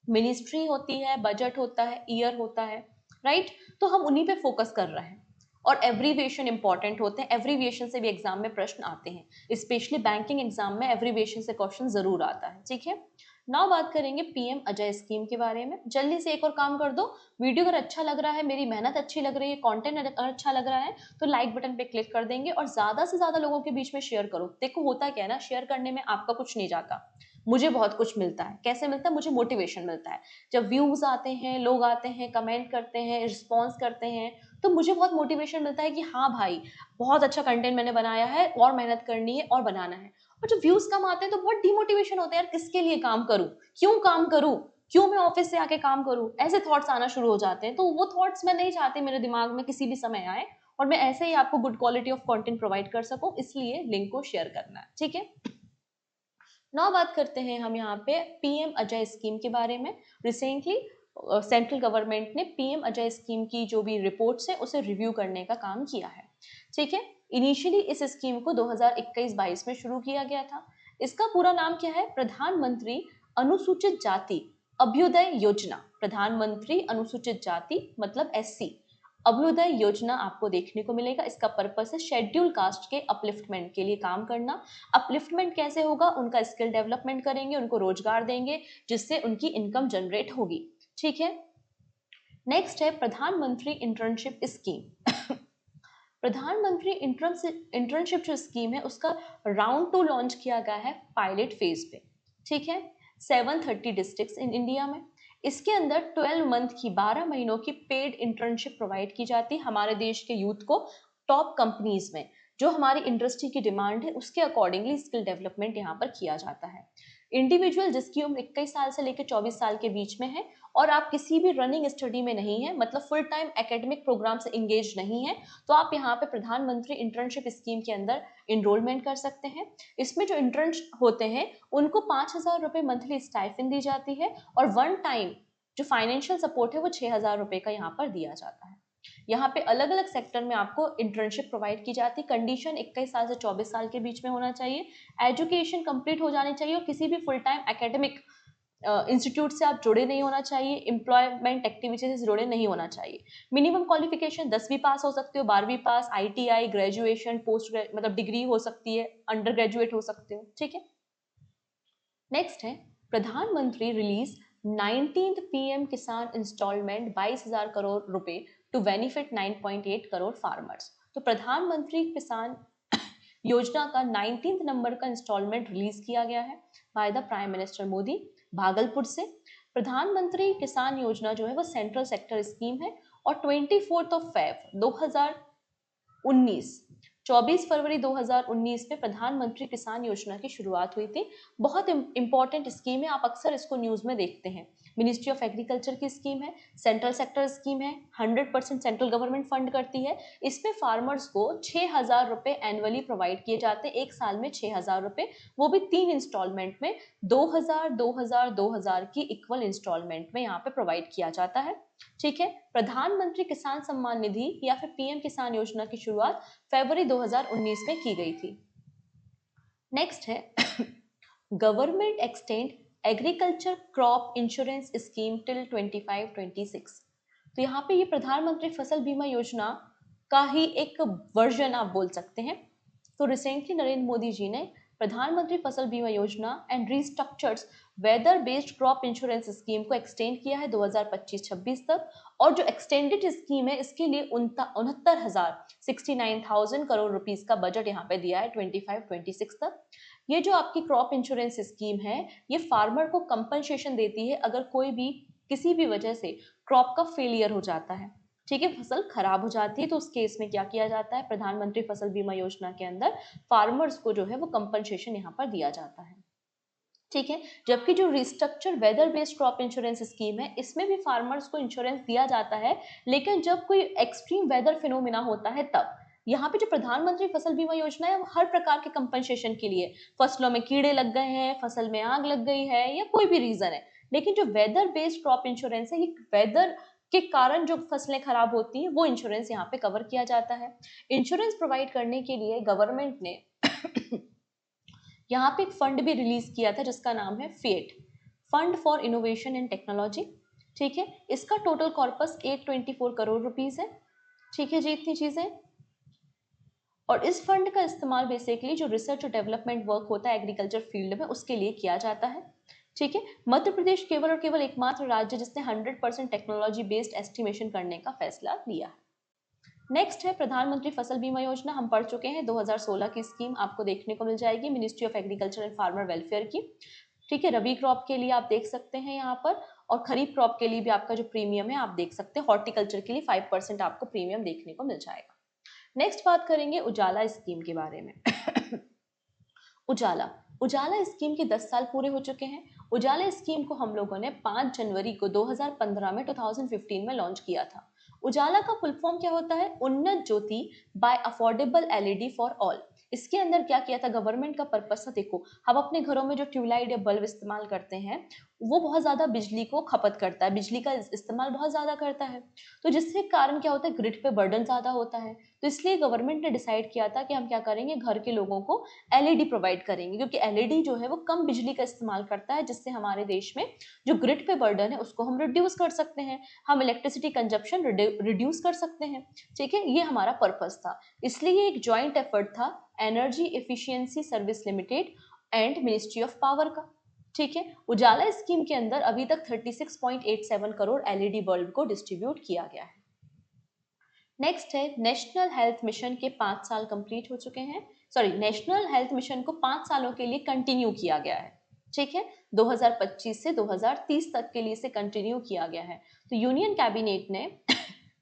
मिनिस्ट्री होती है, बजट होता है, ईयर होता है, राइट। तो हम उन्हीं पे फोकस कर रहे हैं और एब्रीविएशन इंपॉर्टेंट होते हैं। एब्रीविएशन से भी एग्जाम में प्रश्न आते हैं, स्पेशली बैंकिंग एग्जाम में एब्रीविएशन से क्वेश्चन जरूर आता है। ठीक है, नाउ बात करेंगे पीएम अजय स्कीम के बारे में। जल्दी से एक और काम कर दो, वीडियो अगर अच्छा लग रहा है, मेरी मेहनत अच्छी लग रही है, कंटेंट अच्छा लग रहा है तो लाइक बटन पे क्लिक कर देंगे और ज्यादा से ज्यादा लोगों के बीच में शेयर करो। देखो होता क्या है ना, शेयर करने में आपका कुछ नहीं जाता, मुझे बहुत कुछ मिलता है। कैसे मिलता है? मुझे मोटिवेशन मिलता है। जब व्यूज आते हैं, लोग आते हैं, कमेंट करते हैं, रिस्पॉन्स करते हैं, तो मुझे बहुत मोटिवेशन मिलता है कि हाँ भाई बहुत अच्छा कंटेंट मैंने बनाया है और मेहनत करनी है और बनाना है। और जब व्यूज कम आते हैं तो बहुत डिमोटिवेशन होता है, यार किसके लिए काम करूं, क्यों काम करूं, क्यों मैं ऑफिस से आके काम करूं, ऐसे थॉट्स आना शुरू हो जाते हैं। तो वो थॉट्स मैं नहीं चाहती मेरे दिमाग में किसी भी समय आए और मैं ऐसे ही आपको good quality of content provide कर सकूं, इसलिए लिंक को शेयर करना है। ठीक है, नाउ बात करते हैं हम यहाँ पे पीएम अजय स्कीम के बारे में। रिसेंटली सेंट्रल गवर्नमेंट ने पीएम अजय स्कीम की जो भी रिपोर्ट्स है उसे रिव्यू करने का काम किया है। ठीक है, इनिशियली इस स्कीम को 2021-22 में शुरू किया गया था। इसका पूरा नाम क्या है? प्रधानमंत्री अनुसूचित जाति अभ्युदय योजना। प्रधानमंत्री अनुसूचित जाति मतलब एससी अभ्युदय योजना आपको देखने को मिलेगा। इसका पर्पस है शेड्यूल कास्ट के अपलिफ्टमेंट के लिए काम करना। अपलिफ्टमेंट कैसे होगा? उनका स्किल डेवलपमेंट करेंगे, उनको रोजगार देंगे जिससे उनकी इनकम जनरेट होगी। ठीक है, नेक्स्ट है प्रधानमंत्री इंटर्नशिप स्कीम। प्रधानमंत्री इंटर्नशिप जो स्कीम है उसका राउंड 2 लॉन्च किया गया है पायलट फेज पे। ठीक है, 730 डिस्ट्रिक्ट्स इन इंडिया में। इसके अंदर 12 मंथ की 12 महीनों की पेड इंटर्नशिप प्रोवाइड की जाती है हमारे देश के यूथ को टॉप कंपनीज में। जो हमारी इंडस्ट्री की डिमांड है उसके अकॉर्डिंगली स्किल डेवलपमेंट यहाँ पर किया जाता है। इंडिविजुअल जिसकी उम्र 21 साल से लेकर 24 साल के बीच में है और आप किसी भी रनिंग स्टडी में नहीं है, मतलब फुल टाइम एकेडमिक प्रोग्राम से इंगेज नहीं है, तो आप यहाँ पे प्रधानमंत्री इंटर्नशिप स्कीम के अंदर इनरोलमेंट कर सकते हैं। इसमें जो इंटर्न होते हैं उनको 5,000 रुपए मंथली स्टाइफिन दी जाती है और वन टाइम जो फाइनेंशियल सपोर्ट है वो 6,000 रुपए का यहाँ पर दिया जाता है। यहाँ पे अलग अलग सेक्टर में आपको इंटर्नशिप प्रोवाइड की जाती है। कंडीशन 21 साल से 24 साल के बीच में होना चाहिए, एजुकेशन कंप्लीट हो जानी चाहिए और किसी भी फुल टाइम एकेडमिक इंस्टीट्यूट से आप जुड़े नहीं होना चाहिए, एम्प्लॉयमेंट एक्टिविटी से जुड़े नहीं होना चाहिए। मिनिमम क्वालिफिकेशन 10वीं पास हो सकते हो, 12वीं पास, आईटीआई, ग्रेजुएशन, पोस्ट मतलब डिग्री हो सकती है, अंडर ग्रेजुएट हो सकते हो। ठीक है, नेक्स्ट है प्रधानमंत्री रिलीज 19th पीएम किसान इंस्टॉलमेंट 22,000 करोड़ रुपए टू बेनिफिट 9.8 करोड़ फार्मर्स। तो प्रधानमंत्री किसान योजना का 19th नंबर का इंस्टॉलमेंट रिलीज किया गया है by the prime minister Modi Bhagalpur से। प्रधानमंत्री किसान योजना जो है वो सेंट्रल सेक्टर स्कीम है और 24 फेब 2019 24 फरवरी 2019 में प्रधानमंत्री किसान योजना की शुरुआत हुई थी। बहुत इंपॉर्टेंट स्कीम है, आप अक्सर इसको न्यूज में देखते हैं। मिनिस्ट्री ऑफ एग्रीकल्चर की स्कीम है, सेंट्रल सेक्टर स्कीम है, 100% सेंट्रल गवर्नमेंट फंड करती है। इसमें फार्मर्स को 6,000 रुपए एनुअली प्रोवाइड किए जाते हैं, एक साल में 6,000 रुपए, वो भी 3 इंस्टॉलमेंट में, 2,000, 2,000, 2,000 की इक्वल इंस्टॉलमेंट में यहाँ पे प्रोवाइड किया जाता है। ठीक है, प्रधानमंत्री किसान सम्मान निधि या फिर पीएम किसान योजना की शुरुआत फरवरी 2019 में की गई थी। नेक्स्ट है government extend agriculture crop insurance scheme till 25-26। तो यहाँ पे ये प्रधानमंत्री फसल बीमा योजना का ही एक वर्जन आप बोल सकते हैं। तो रिसेंटली नरेंद्र मोदी जी ने प्रधानमंत्री Fasal Bima Yojana and restructured weather based crop insurance scheme को एक्सटेंड किया है 2025-26 तक, और जो एक्सटेंडेड स्कीम है इसके लिए 69,000 करोड़ रुपीस का बजट यहाँ पे दिया है 25-26 तक। ये जो आपकी क्रॉप इंश्योरेंस स्कीम है ये फार्मर को कंपनसेशन देती है अगर कोई भी किसी भी वजह से क्रॉप का फेलियर हो जाता है, ठीक है, फसल खराब हो जाती है, तो उस केस में क्या किया जाता है, प्रधानमंत्री फसल बीमा योजना के अंदर फार्मर्स को जो है वो कंपनसेशन यहाँ पर दिया जाता है, ठीक है। जबकि जो restructure weather based crop insurance scheme है इसमें भी फार्मर्स को इंश्योरेंस दिया जाता है, लेकिन जब कोई एक्सट्रीम वेदर फिनोमिना होता है तब। यहाँ पे जो प्रधानमंत्री फसल बीमा योजना है वो हर प्रकार के कंपनसेशन के लिए, फसलों में कीड़े लग गए हैं, फसल में आग लग गई है या कोई भी रीजन है, लेकिन जो वेदर बेस्ड क्रॉप इंश्योरेंस है ये वेदर के कारण जो फसलें खराब होती हैं वो इंश्योरेंस यहाँ पे कवर किया जाता है। इंश्योरेंस प्रोवाइड करने के लिए गवर्नमेंट ने यहाँ पे एक फंड भी रिलीज किया था जिसका नाम है fate, fund for innovation and technology, ठीक है। इसका टोटल कॉर्पस 824 करोड़ रुपीस है, ठीक है जी, इतनी चीजें। और इस फंड का इस्तेमाल बेसिकली जो रिसर्च और डेवलपमेंट वर्क होता है एग्रीकल्चर फील्ड में उसके लिए किया जाता है, ठीक है। मध्य प्रदेश केवल और केवल एकमात्र राज्य जिसने 100% टेक्नोलॉजी बेस्ड एस्टिमेशन करने का फैसला लिया है। नेक्स्ट है प्रधानमंत्री फसल बीमा योजना, हम पढ़ चुके हैं 2016 की स्कीम आपको देखने को मिल जाएगी ministry of agriculture and farmer welfare की, ठीक है। रबी क्रॉप के लिए आप देख सकते हैं यहाँ पर, और खरीफ क्रॉप के लिए भी आपका जो प्रीमियम है आप देख सकते हैं, हॉर्टिकल्चर के लिए 5% आपको प्रीमियम देखने को मिल जाएगा। नेक्स्ट बात करेंगे उजाला स्कीम के बारे में। उजाला स्कीम के 10 साल पूरे हो चुके हैं। उजाला स्कीम को हम लोगों ने 5 जनवरी को 2015 में 2015 में लॉन्च किया था। उजाला का फुल फॉर्म क्या होता है, Unnat Jyoti by affordable LED for all. इसके अंदर क्या किया था गवर्नमेंट का पर्पस था, देखो हम अपने घरों में जो ट्यूबलाइट या बल्ब इस्तेमाल करते हैं वो बहुत ज्यादा बिजली को खपत करता है, बिजली का इस्तेमाल बहुत ज्यादा करता है, तो जिसके कारण क्या होता है ग्रिड पे बर्डन ज्यादा होता है, तो इसलिए गवर्नमेंट ने डिसाइड किया था कि हम क्या करेंगे, घर के लोगों को एलईडी प्रोवाइड करेंगे, क्योंकि एलईडी जो है वो कम बिजली का इस्तेमाल करता है, जिससे हमारे देश में जो ग्रिड पे बर्डन है उसको हम रिड्यूस कर सकते हैं, हम इलेक्ट्रिसिटी कंजप्शन रिड्यूस कर सकते हैं, ठीक है। ये हमारा पर्पस था, इसलिए एक ज्वाइंट एफर्ट था energy efficiency service limited and ministry of power का, ठीक है। उजाला स्कीम के अंदर अभी तक 36.87 करोड़ एलईडी बल्ब को डिस्ट्रीब्यूट किया गया है। नेक्स्ट है नेशनल हेल्थ मिशन के 5 साल कंप्लीट हो चुके हैं, सॉरी नेशनल हेल्थ मिशन को 5 सालों के लिए कंटिन्यू किया गया है, ठीक है। 2025 से 2030 तक के लिए इसे कंटिन्यू किया गया है। तो यूनियन कैबिनेट ने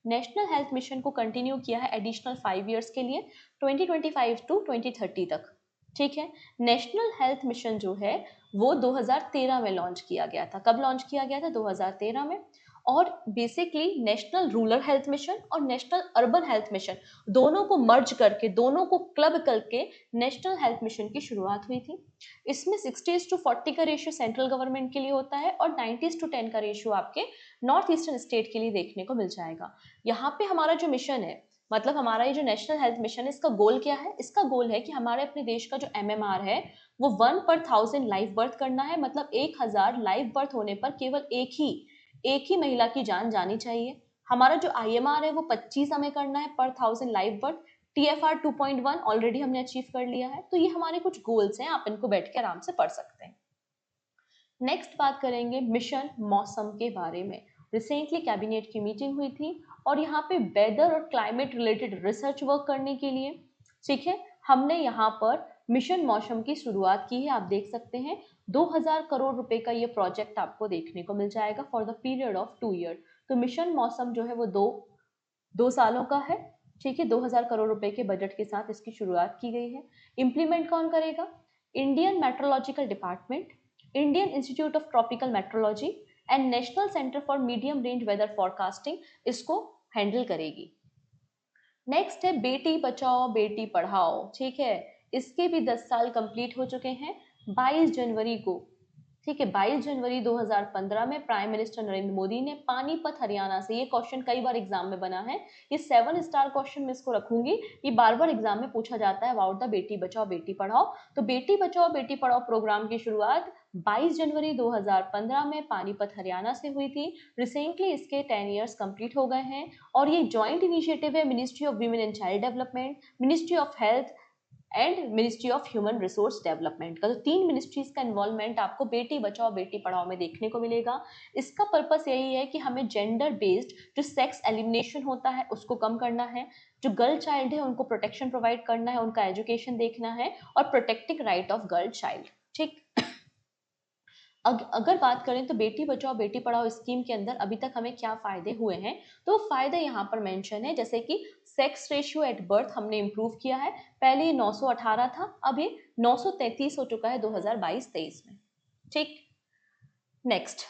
नेशनल हेल्थ मिशन को कंटिन्यू किया है एडिशनल 5 इयर्स के लिए 2025 टू 2030 तक, ठीक है। नेशनल हेल्थ मिशन जो है वो 2013 में लॉन्च किया गया था। कब लॉन्च किया गया था, 2013 में। और basically national rural health mission और नेशनल अर्बन हेल्थ मिशन दोनों को मर्ज करके, दोनों को क्लब करके नेशनल हेल्थ मिशन की शुरुआत हुई थी। इसमें 60:40 का रेशियो सेंट्रल गवर्नमेंट के लिए होता है और 90:10 का रेशियो आपके नॉर्थ ईस्टर्न स्टेट के लिए देखने को मिल जाएगा। यहाँ पे हमारा जो मिशन है, मतलब हमारा ये जो नेशनल हेल्थ मिशन है, इसका गोल क्या है, इसका गोल है कि हमारे अपने देश का जो एमएमआर है वो 1 पर 1000 लाइव बर्थ करना है, मतलब 1000 लाइव बर्थ होने पर केवल एक ही महिला की जान जानी चाहिए। हमारा जो आईएमआर है वो 25 हमें करना है पर 1000 लाइव बर्थ। टीएफआर 2.1 ऑलरेडी हमने अचीव कर लिया है। तो ये हमारे कुछ गोल्स हैं, आप इनको बैठ के आराम से पढ़ सकते हैं। नेक्स्ट बात करेंगे मिशन मौसम के बारे में। रिसेंटली कैबिनेट की मीटिंग हुई थी और यहाँ पे वेदर और क्लाइमेट रिलेटेड रिसर्च वर्क करने के लिए, ठीक है, हमने यहाँ पर मिशन मौसम की शुरुआत की है। आप देख सकते हैं 2000 करोड़ रुपए का ये प्रोजेक्ट आपको देखने को मिल जाएगा for the period of 2 year. तो मिशन मौसम जो है वो दो सालों का है, ठीक है। 2000 करोड़ रुपए के बजट के साथ इसकी शुरुआत की गई है। इंप्लीमेंट कौन करेगा, Indian meteorological department, Indian institute of tropical meteorology and national centre for medium range weather forecasting इसको हैंडल करेगी। नेक्स्ट है बेटी बचाओ बेटी पढ़ाओ, ठीक है। इसके भी 10 साल कंप्लीट हो चुके हैं 22 जनवरी को, ठीक है। 22 जनवरी 2015 में प्राइम मिनिस्टर नरेंद्र मोदी ने पानीपत हरियाणा से, ये क्वेश्चन कई बार एग्जाम में बना है, ये 7 स्टार क्वेश्चन में इसको रखूंगी, ये बार बार एग्जाम में पूछा जाता है अबाउट द बेटी बचाओ बेटी पढ़ाओ। तो बेटी बचाओ बेटी पढ़ाओ प्रोग्राम की शुरुआत 22 जनवरी 2015 में पानीपत हरियाणा से हुई थी। रिसेंटली इसके 10 ईयर्स कंप्लीट हो गए हैं और ये जॉइंट इनिशिएटिव है ministry of women and child development, ministry of health and ministry of human resource development का। तो 3 मिनिस्ट्रीज का इन्वॉल्वमेंट आपको बेटी बचाओ बेटी पढ़ाओ में देखने को मिलेगा। इसका पर्पस यही है कि हमें जेंडर बेस्ड जो सेक्स एलिमिनेशन होता है उसको कम करना है, जो गर्ल चाइल्ड है उनको प्रोटेक्शन प्रोवाइड करना है, उनका एजुकेशन देखना है, और protecting right of girl child. ठीक, अगर बात करें तो बेटी बचाओ बेटी पढ़ाओ स्कीम के अंदर अभी तक हमें क्या फायदे हुए हैं, तो फायदे यहाँ पर मेंशन है, जैसे कि सेक्स रेशियो एट बर्थ हमने इंप्रूव किया है। पहले ये 918 था, अब ये 933 हो चुका है 2022-23 में। ठीक, next,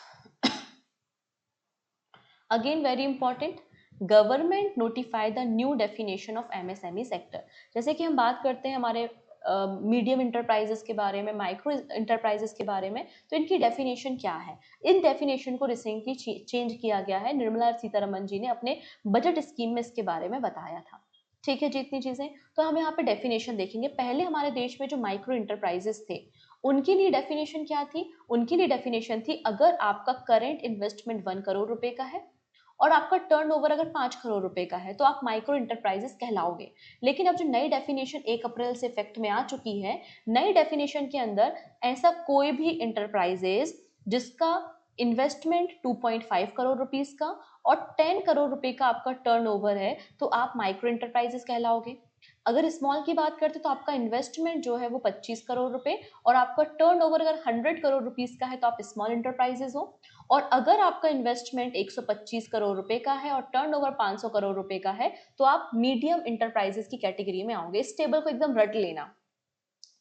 again very important, government notify the new definition of MSME sector. जैसे कि हम बात करते हैं हमारे मीडियम इंटरप्राइजेस के बारे में, माइक्रो इंटरप्राइजेस के बारे में, तो इनकी डेफिनेशन क्या है। इन डेफिनेशन को रिसेंटली चेंज किया गया है, निर्मला सीतारमन जी ने अपने बजट स्कीम में इसके बारे में बताया था। ठीक है, जितनी चीजें, तो हम यहाँ पे डेफिनेशन देखेंगे। पहले हमारे देश में जो माइक्रो इंटरप्राइजेस थे उनके लिए डेफिनेशन क्या थी, उनके लिए डेफिनेशन थी अगर आपका करेंट इन्वेस्टमेंट 1 करोड़ रुपए का है और आपका टर्नओवर अगर 5 करोड़ रुपए का है तो आप माइक्रो इंटरप्राइजेस कहलाओगे। लेकिन अब जो नई डेफिनेशन 1 अप्रैल से इफेक्ट में आ चुकी है, नई डेफिनेशन के अंदर ऐसा कोई भी इंटरप्राइजेस जिसका इन्वेस्टमेंट 2.5 करोड़ रुपीस का और 10 करोड़ रुपए का आपका टर्नओवर है तो आप माइक्रो इंटरप्राइजेस कहलाओगे। अगर स्मॉल की बात करते तो आपका इन्वेस्टमेंट जो है वो 25 करोड़ रुपए और आपका टर्नओवर अगर 100 करोड़ रुपीस का है तो आप स्मॉल इंटरप्राइजेस हो। और अगर आपका इन्वेस्टमेंट 125 करोड़ रुपए का है और टर्नओवर 500 करोड़ रुपए का है तो आप मीडियम इंटरप्राइजेस की कैटेगरी में आओगे। इस टेबल को एकदम रट लेना।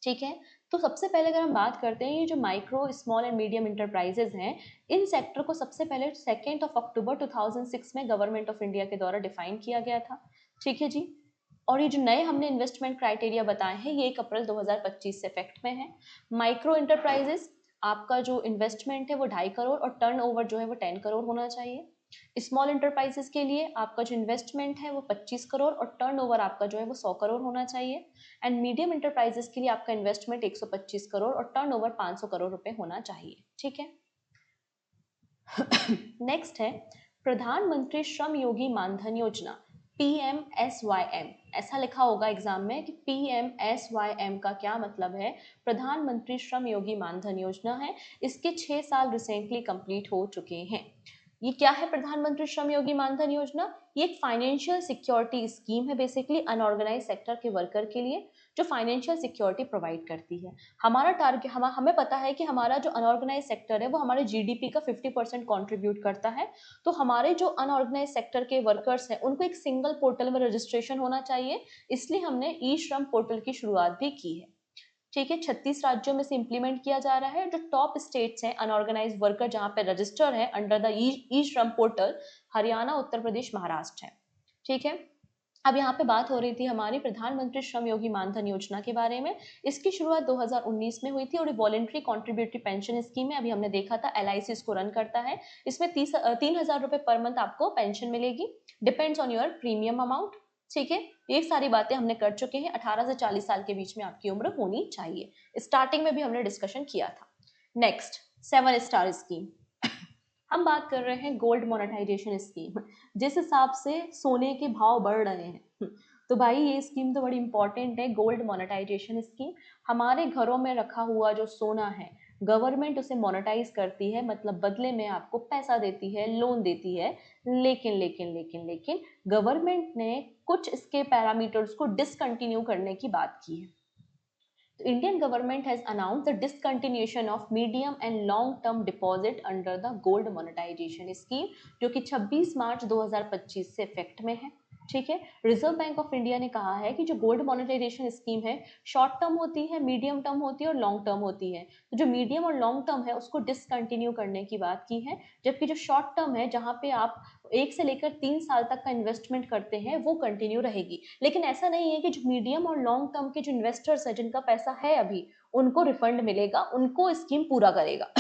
ठीक है, तो सबसे पहले अगर हम बात करते हैं ये जो micro small and medium enterprises हैं, इन सेक्टर को सबसे पहले 2 अक्टूबर 2006 में गवर्नमेंट ऑफ इंडिया के द्वारा डिफाइन किया गया था। ठीक है जी, और ये जो नए हमने इन्वेस्टमेंट क्राइटेरिया बताए हैं ये 1 अप्रैल 2025 से इफेक्ट में है। माइक्रो इंटरप्राइजेस, आपका जो इन्वेस्टमेंट है वो 2.5 करोड़ और टर्नओवर जो है वो 10 करोड़ होना चाहिए। स्मॉल इंटरप्राइजेस के लिए आपका जो इन्वेस्टमेंट है वो 25 करोड़ और टर्नओवर आपका जो है वो 100 करोड़ होना चाहिए। एंड मीडियम इंटरप्राइजेस के लिए आपका इन्वेस्टमेंट 125 करोड़ और टर्नओवर 500 करोड़ रुपए होना चाहिए। ठीक है, नेक्स्ट है प्रधानमंत्री श्रम योगी मानधन योजना, PMSYM। ऐसा लिखा होगा एग्जाम में कि PMSYM का क्या मतलब है। प्रधानमंत्री श्रम योगी मानधन योजना है, इसके 6 साल रिसेंटली कंप्लीट हो चुके हैं। ये क्या है प्रधानमंत्री श्रम योगी मानधन योजना? ये एक फाइनेंशियल सिक्योरिटी स्कीम है, बेसिकली अनऑर्गेनाइज सेक्टर के वर्कर के लिए जो फाइनेंशियल सिक्योरिटी प्रोवाइड करती है। हमारा टारगेट, हमें पता है कि हमारा जो अनऑर्गेनाइज सेक्टर है वो हमारे जीडीपी का 50% कंट्रीब्यूट करता है। तो हमारे जो अनऑर्गेनाइज सेक्टर के वर्कर्स हैं उनको एक सिंगल पोर्टल में रजिस्ट्रेशन होना चाहिए, इसलिए हमने ई श्रम पोर्टल की शुरुआत भी की है। ठीक है, 36 राज्यों में से इंप्लीमेंट किया जा रहा है। जो टॉप स्टेट्स हैं अनऑर्गेनाइज वर्कर जहां पे रजिस्टर है अंडर द ई श्रम पोर्टल, हरियाणा, उत्तर प्रदेश, महाराष्ट्र है। ठीक है, अब यहाँ पे बात हो रही थी हमारी प्रधानमंत्री श्रम योगी मानधन योजना के बारे में। इसकी शुरुआत 2019 में हुई थी और ये वॉलेंट्री कॉन्ट्रीब्यूटरी पेंशन स्कीम है। अभी हमने देखा था LIC इसको रन करता है। इसमें 3,000 रुपए पर मंथ आपको पेंशन मिलेगी, depends on your premium amount. ठीक है, ये सारी बातें हमने कर चुके हैं। 18 से 40 साल के बीच में आपकी उम्र होनी चाहिए, स्टार्टिंग में भी हमने डिस्कशन किया था। Next, 7 star scheme. हम बात कर रहे हैं गोल्ड मोनेटाइजेशन स्कीम। जिस हिसाब से सोने के भाव बढ़ रहे हैं तो भाई ये स्कीम तो बड़ी इंपॉर्टेंट है। गोल्ड मोनेटाइजेशन स्कीम, हमारे घरों में रखा हुआ जो सोना है गवर्नमेंट उसे मोनेटाइज करती है, मतलब बदले में आपको पैसा देती है, लोन देती है। लेकिन लेकिन लेकिन लेकिन गवर्नमेंट ने कुछ इसके पैरामीटर्स को डिसकंटिन्यू करने की बात की है। तो Indian government has announced the discontinuation of medium and long term deposit under the gold monetisation scheme, जो कि 26 मार्च 2025 से इफेक्ट में है। ठीक है, रिजर्व बैंक ऑफ इंडिया ने कहा है कि जो गोल्ड मोनेटाइजेशन स्कीम है शॉर्ट टर्म होती है, मीडियम टर्म होती है और लॉन्ग टर्म होती है। तो जो मीडियम और लॉन्ग टर्म है उसको डिसकंटिन्यू करने की बात की है, जबकि जो शॉर्ट टर्म है जहां पे आप 1 से लेकर 3 साल तक का इन्वेस्टमेंट करते हैं वो कंटिन्यू रहेगी। लेकिन ऐसा नहीं है कि जो मीडियम और लॉन्ग टर्म के जो इन्वेस्टर्स है जिनका पैसा है अभी उनको रिफंड मिलेगा, उनको स्कीम पूरा करेगा।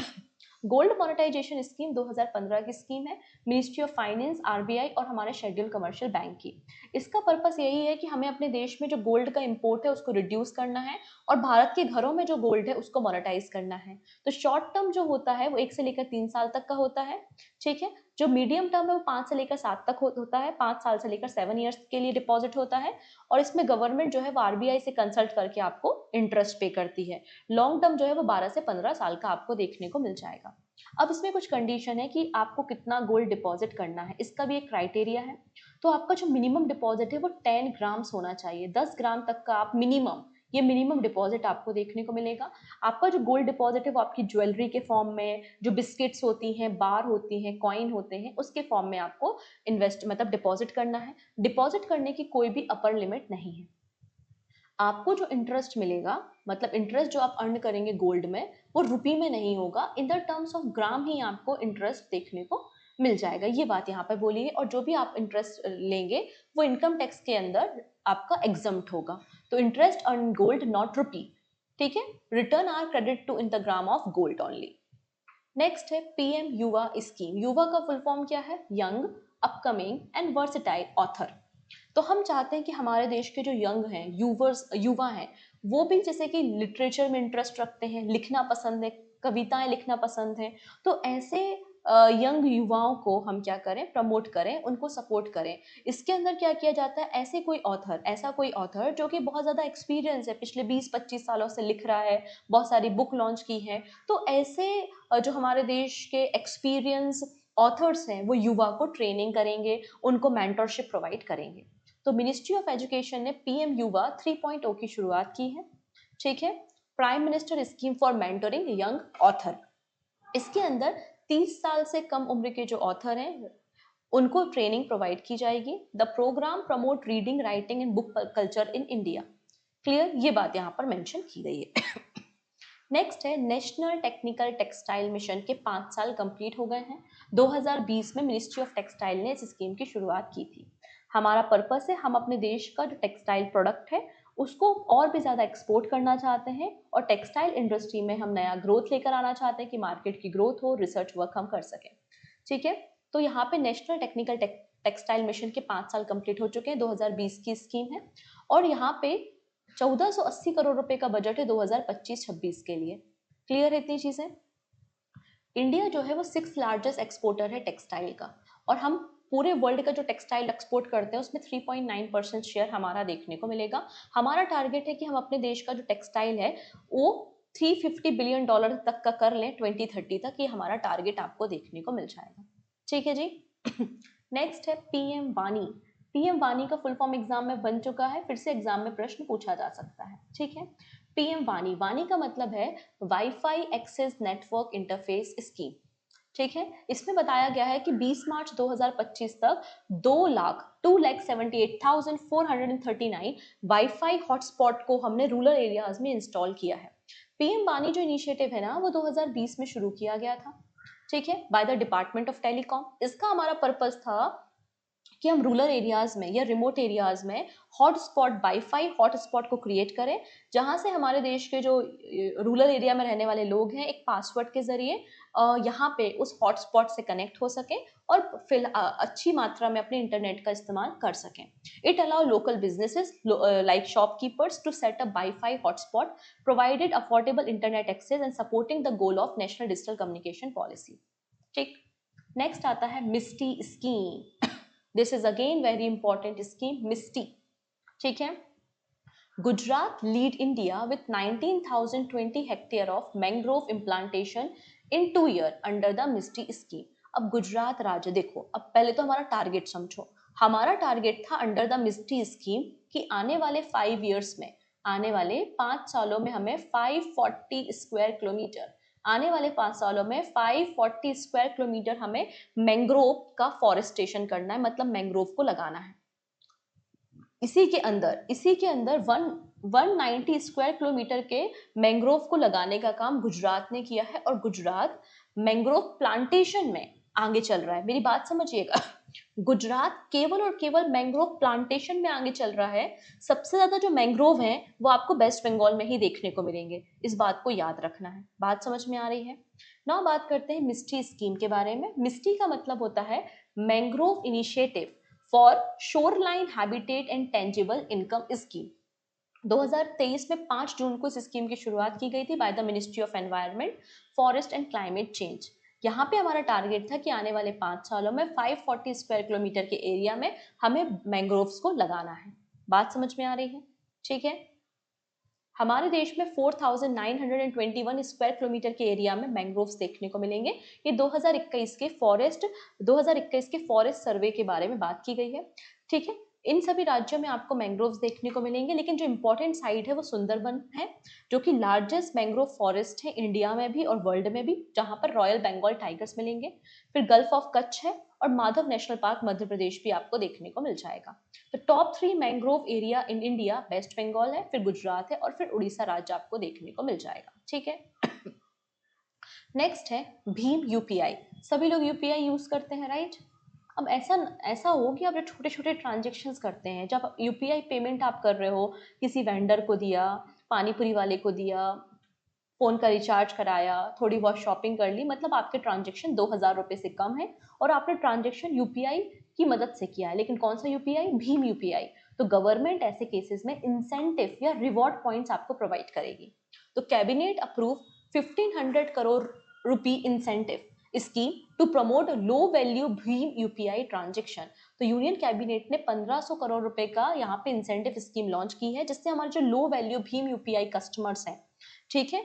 गोल्ड मोनेटाइजेशन स्कीम 2015 की स्कीम है, मिनिस्ट्री ऑफ फाइनेंस, RBI और हमारे शेड्यूल कमर्शियल बैंक की। इसका पर्पस यही है कि हमें अपने देश में जो गोल्ड का इंपोर्ट है उसको रिड्यूस करना है और भारत के घरों में जो गोल्ड है उसको मोनेटाइज करना है। तो शॉर्ट टर्म जो होता है वो 1 से लेकर 3 साल तक का होता है। ठीक है, जो मीडियम टर्म है वो 5 से लेकर 7 तक होता है, 5 साल से लेकर 7 ईयर्स के लिए डिपॉजिट होता है, और इसमें गवर्नमेंट जो है वो आरबीआई से कंसल्ट करके आपको इंटरेस्ट पे करती है। लॉन्ग टर्म जो है वो 12 से 15 साल का आपको देखने को मिल जाएगा। अब इसमें कुछ कंडीशन है कि आपको कितना गोल्ड डिपॉजिट करना है, इसका भी एक क्राइटेरिया है। तो आपका जो मिनिमम डिपॉजिट है वो 10 ग्राम्स होना चाहिए, 10 ग्राम तक का आप मिनिमम, ये मिनिमम डिपॉजिट आपको देखने को मिलेगा। आपका जो गोल्ड डिपॉजिट है वो आपकी ज्वेलरी के फॉर्म में, जो बिस्किट्स होती हैं, बार होती हैं, कॉइन होते हैं, उसके फॉर्म में आपको इन्वेस्ट मतलब डिपॉजिट करना है। डिपॉजिट करने की कोई भी अपर लिमिट नहीं है। आपको जो इंटरेस्ट मिलेगा, मतलब इंटरेस्ट जो आप अर्न करेंगे गोल्ड में, वो रुपी में नहीं होगा, in the terms of gram ही आपको इंटरेस्ट देखने को मिल जाएगा। ये बात यहाँ पर बोली है। और जो भी आप इंटरेस्ट लेंगे वो इनकम टैक्स के अंदर आपका एग्जम्प्ट होगा। तो interest earn gold not rupee, ठीक है। Return are credit to in the gram of gold only. Next है पीएम युवा स्कीम। युवा का फुल फॉर्म क्या है? Young, upcoming and versatile author. तो हम चाहते हैं कि हमारे देश के जो यंग हैं, युवा हैं, वो भी जैसे कि लिटरेचर में इंटरेस्ट रखते हैं, लिखना पसंद है, कविताएं लिखना पसंद है, तो ऐसे यंग युवाओं को हम क्या करें? प्रमोट करें, उनको सपोर्ट करें। इसके अंदर क्या किया जाता है? ऐसा कोई ऑथर जो कि बहुत ज़्यादा एक्सपीरियंस है, पिछले 20-25 सालों से लिख रहा है, बहुत सारी बुक लॉन्च की है, तो ऐसे जो हमारे देश के एक्सपीरियंस ऑथर्स हैं वो युवा को ट्रेनिंग करेंगे, उनको मेंटरशिप प्रोवाइड करेंगे। तो मिनिस्ट्री ऑफ एजुकेशन ने पीएम युवा 3.0 की शुरुआत की है, ठीक है। Prime minister scheme for mentoring young author. इसके अंदर 30 साल से कम उम्र के जो ऑथर हैं उनको ट्रेनिंग प्रोवाइड की जाएगी। The programme promote reading, writing and book culture in India. Clear? ये बात यहाँ पर मेंशन की गई है। नेक्स्ट है नेशनल टेक्निकल टेक्सटाइल मिशन के 5 साल कंप्लीट हो गए हैं। 2020 में मिनिस्ट्री ऑफ टेक्सटाइल ने इस स्कीम की शुरुआत की थी। हमारा पर्पस है, हम अपने देश का जो टेक्सटाइल प्रोडक्ट है उसको और भी ज़्यादा एक्सपोर्ट करना चाहते हैं, और टेक्सटाइल इंडस्ट्री में हम नया ग्रोथ लेकर आना चाहते हैं कि मार्केट की ग्रोथ हो, रिसर्च वर्क हम कर सकें, ठीक है। तो यहाँ पे नेशनल टेक्निकल टेक्सटाइल मिशन के 5 साल कंप्लीट हो चुके हैं, 2020 की स्कीम है, और यहाँ पे 1480 करोड़ रुपए का बजट है 2025-26 के लिए। क्लियर है इतनी चीजें? इंडिया जो है वो 6th लार्जेस्ट एक्सपोर्टर है टेक्सटाइल का, और हम पूरे वर्ल्ड का जो टेक्सटाइल एक्सपोर्ट करते हैं उसमें 3.9% शेयर हमारा देखने को मिलेगा। हमारा टारगेट है कि हम अपने देश का जो टेक्सटाइल है वो $350 बिलियन तक का कर लें 2030 तक। ये हमारा टारगेट आपको देखने को मिल जाएगा, ठीक है जी। नेक्स्ट है पीएम वानी। पीएम वानी का फुल फॉर्म एग्जाम में बन चुका है, फिर से एग्जाम में प्रश्न पूछा जा सकता है, ठीक है। पीएम वानी, वानी का मतलब है wifi access network interface scheme, ठीक है। इसमें बताया गया है कि 20 मार्च 2025 तक 2,78,439 वाईफाई हॉटस्पॉट को हमने रूरल एरियाज में इंस्टॉल किया है। पीएम वानी जो इनिशिएटिव है ना वो 2020 में शुरू किया गया था, ठीक है, by the department of telecom. इसका हमारा पर्पस था कि हम रूरल एरियाज में या रिमोट एरियाज में हॉटस्पॉट, वाईफाई हॉटस्पॉट को क्रिएट करें, जहां से हमारे देश के जो रूरल एरिया में रहने वाले लोग हैं एक पासवर्ड के जरिए यहाँ पे उस हॉटस्पॉट से कनेक्ट हो सकें और अच्छी मात्रा में अपने इंटरनेट का इस्तेमाल कर सकें। It allow local businesses like shopkeepers to set up wifi hotspot, provided affordable internet access and supporting the goal of national digital communication policy, ठीक। नेक्स्ट आता है मिस्टी स्कीम। This is again very important scheme, MISHTI, ठीक है। Gujarat lead India with 19,020 hectare of mangrove implantation in 2 year under the MISHTI scheme. अब गुजरात राज्य, देखो अब पहले तो हमारा टारगेट समझो। हमारा टारगेट था अंडर द मिस्टी स्कीम कि आने वाले 5 ईयर्स में, आने वाले 5 सालों में हमें 540 स्क्वायर किलोमीटर, आने वाले 5 सालों में 540 स्क्वायर किलोमीटर हमें मैंग्रोव का फॉरेस्टेशन करना है, मतलब मैंग्रोव को लगाना है। इसी के अंदर 190 स्क्वायर किलोमीटर के मैंग्रोव को लगाने का काम गुजरात ने किया है, और गुजरात मैंग्रोव प्लांटेशन में आगे चल रहा है। मेरी बात समझिएगा, गुजरात केवल और केवल मैंग्रोव प्लांटेशन में आगे चल रहा है। सबसे ज्यादा जो मैंग्रोव हैं वो आपको वेस्ट बंगाल में ही देखने को मिलेंगे, इस बात को याद रखना है। बात समझ में आ रही है? नाउ बात करते हैं मिस्टी स्कीम के बारे में। मिस्टी का मतलब होता है mangrove initiative for shoreline habitat and tangible income scheme. 2023 में 5 जून को इस स्कीम की शुरुआत की गई थी by the ministry of environment, forest and climate change. यहाँ पे हमारा टारगेट था कि आने वाले 5 सालों में 540 स्क्वायर किलोमीटर के एरिया में हमें मैंग्रोव्स को लगाना है। बात समझ में आ रही है? ठीक है। हमारे देश में 4,921 स्क्वायर किलोमीटर के एरिया में मैंग्रोव्स देखने को मिलेंगे। ये 2021 के फॉरेस्ट सर्वे के बारे में बात की गई है। ठीक है। इन सभी राज्यों में आपको मैंग्रोव्स देखने को मिलेंगे, लेकिन जो इंपॉर्टेंट साइट है वो सुंदरबन है, जो कि लार्जेस्ट मैंग्रोव फॉरेस्ट है इंडिया में भी और वर्ल्ड में भी, जहां पर रॉयल बंगाल टाइगर्स मिलेंगे। फिर गल्फ ऑफ कच्छ है और माधव नेशनल पार्क मध्य प्रदेश भी आपको देखने को मिल जाएगा। तो top 3 mangrove area in India West Bengal है, फिर गुजरात है और फिर उड़ीसा राज्य आपको देखने को मिल जाएगा। ठीक है। नेक्स्ट है भीम यूपीआई। सभी लोग यूपीआई यूज करते हैं, राइट? अब ऐसा ऐसा हो कि आप जब छोटे छोटे ट्रांजेक्शन्स करते हैं, जब यूपीआई पेमेंट आप कर रहे हो, किसी वेंडर को दिया, पानी पूरी वाले को दिया, फोन का रिचार्ज कराया, थोड़ी बहुत शॉपिंग कर ली, मतलब आपके ट्रांजेक्शन 2,000 रुपये से कम है और आपने ट्रांजेक्शन यूपीआई की मदद से किया है। लेकिन कौन सा यूपीआई? भीम यूपीआई। तो गवर्नमेंट ऐसे केसेस में इंसेंटिव या रिवॉर्ड पॉइंट्स आपको प्रोवाइड करेगी। तो cabinet approve 1500 crore rupee incentive scheme to promote low value भीम यूपीआई ट्रांजेक्शन। तो यूनियन कैबिनेट ने 1500 करोड़ रुपए का यहाँ पे इंसेंटिव स्कीम लॉन्च की है, जिससे हमारे जो लो वैल्यू भीम यूपीआई कस्टमर्स हैं, ठीक है,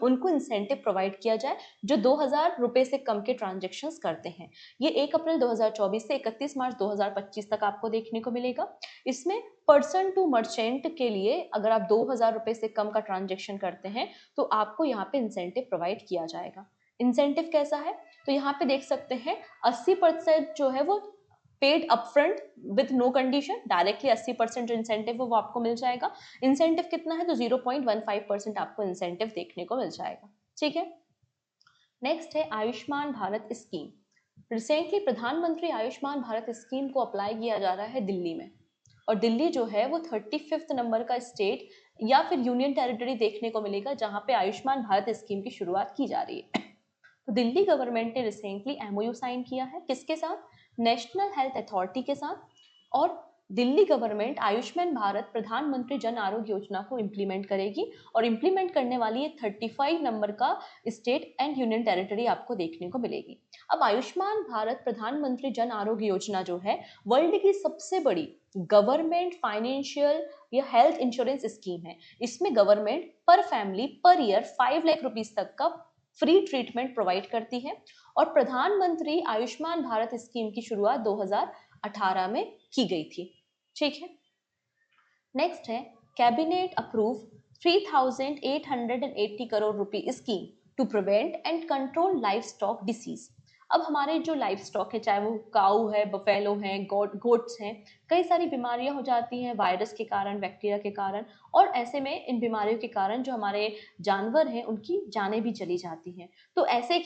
उनको इंसेंटिव प्रोवाइड किया जाए जो 2,000 रुपए से कम के ट्रांजेक्शन्स करते हैं। ये 1 अप्रैल 2024 से 31 मार्च 2025 तक आपको देखने को मिलेगा। इसमें पर्सन टू मर्चेंट के लिए अगर आप 2,000 रुपए से कम का ट्रांजेक्शन करते हैं तो आपको यहाँ पे इंसेंटिव प्रोवाइड किया जाएगा। इंसेंटिव कैसा है? तो यहाँ पे देख सकते हैं 80% जो है वो paid upfront with no condition, directly 80% जो इंसेंटिव है वो आपको मिल जाएगा। इंसेंटिव कितना है? तो 0.15% आपको इंसेंटिव देखने को मिल जाएगा। ठीक है। नेक्स्ट है आयुष्मान भारत स्कीम। रिसेंटली प्रधानमंत्री आयुष्मान भारत स्कीम को अप्लाई किया जा रहा है दिल्ली में, और दिल्ली जो है वो 35th नंबर का स्टेट या फिर यूनियन टेरिटरी देखने को मिलेगा जहां पे आयुष्मान भारत स्कीम की शुरुआत की जा रही है। तो दिल्ली गवर्नमेंट ने रिसेंटली एमओयू साइन किया है, किसके साथ? नेशनल हेल्थ अथॉरिटी के साथ। और दिल्ली गवर्नमेंट आयुष्मान भारत प्रधानमंत्री जन आरोग्य योजना को इम्प्लीमेंट करेगी, और इम्प्लीमेंट करने वाली ये 35 नंबर का स्टेट एंड यूनियन टेरिटरी आपको देखने को मिलेगी। अब आयुष्मान भारत प्रधानमंत्री जन आरोग्य योजना जो है वर्ल्ड की सबसे बड़ी गवर्नमेंट फाइनेंशियल या हेल्थ इंश्योरेंस स्कीम है। इसमें गवर्नमेंट पर family per year 5 lakh rupees तक का फ्री ट्रीटमेंट प्रोवाइड करती है। और प्रधानमंत्री आयुष्मान भारत स्कीम की शुरुआत 2018 में की गई थी। ठीक है। नेक्स्ट है कैबिनेट अप्रूव 3,880 करोड़ रुपए scheme to prevent and control livestock disease. अब हमारे जो लाइफ स्टॉक है, चाहे वो काऊ है, बफेलो है, गोट्स हैं, कई सारी बीमारियां हो जाती हैं वायरस के कारण, बैक्टीरिया के कारण, और ऐसे में इन बीमारियों के कारण जो हमारे जानवर हैं उनकी जानें भी चली जाती हैं। तो ऐसे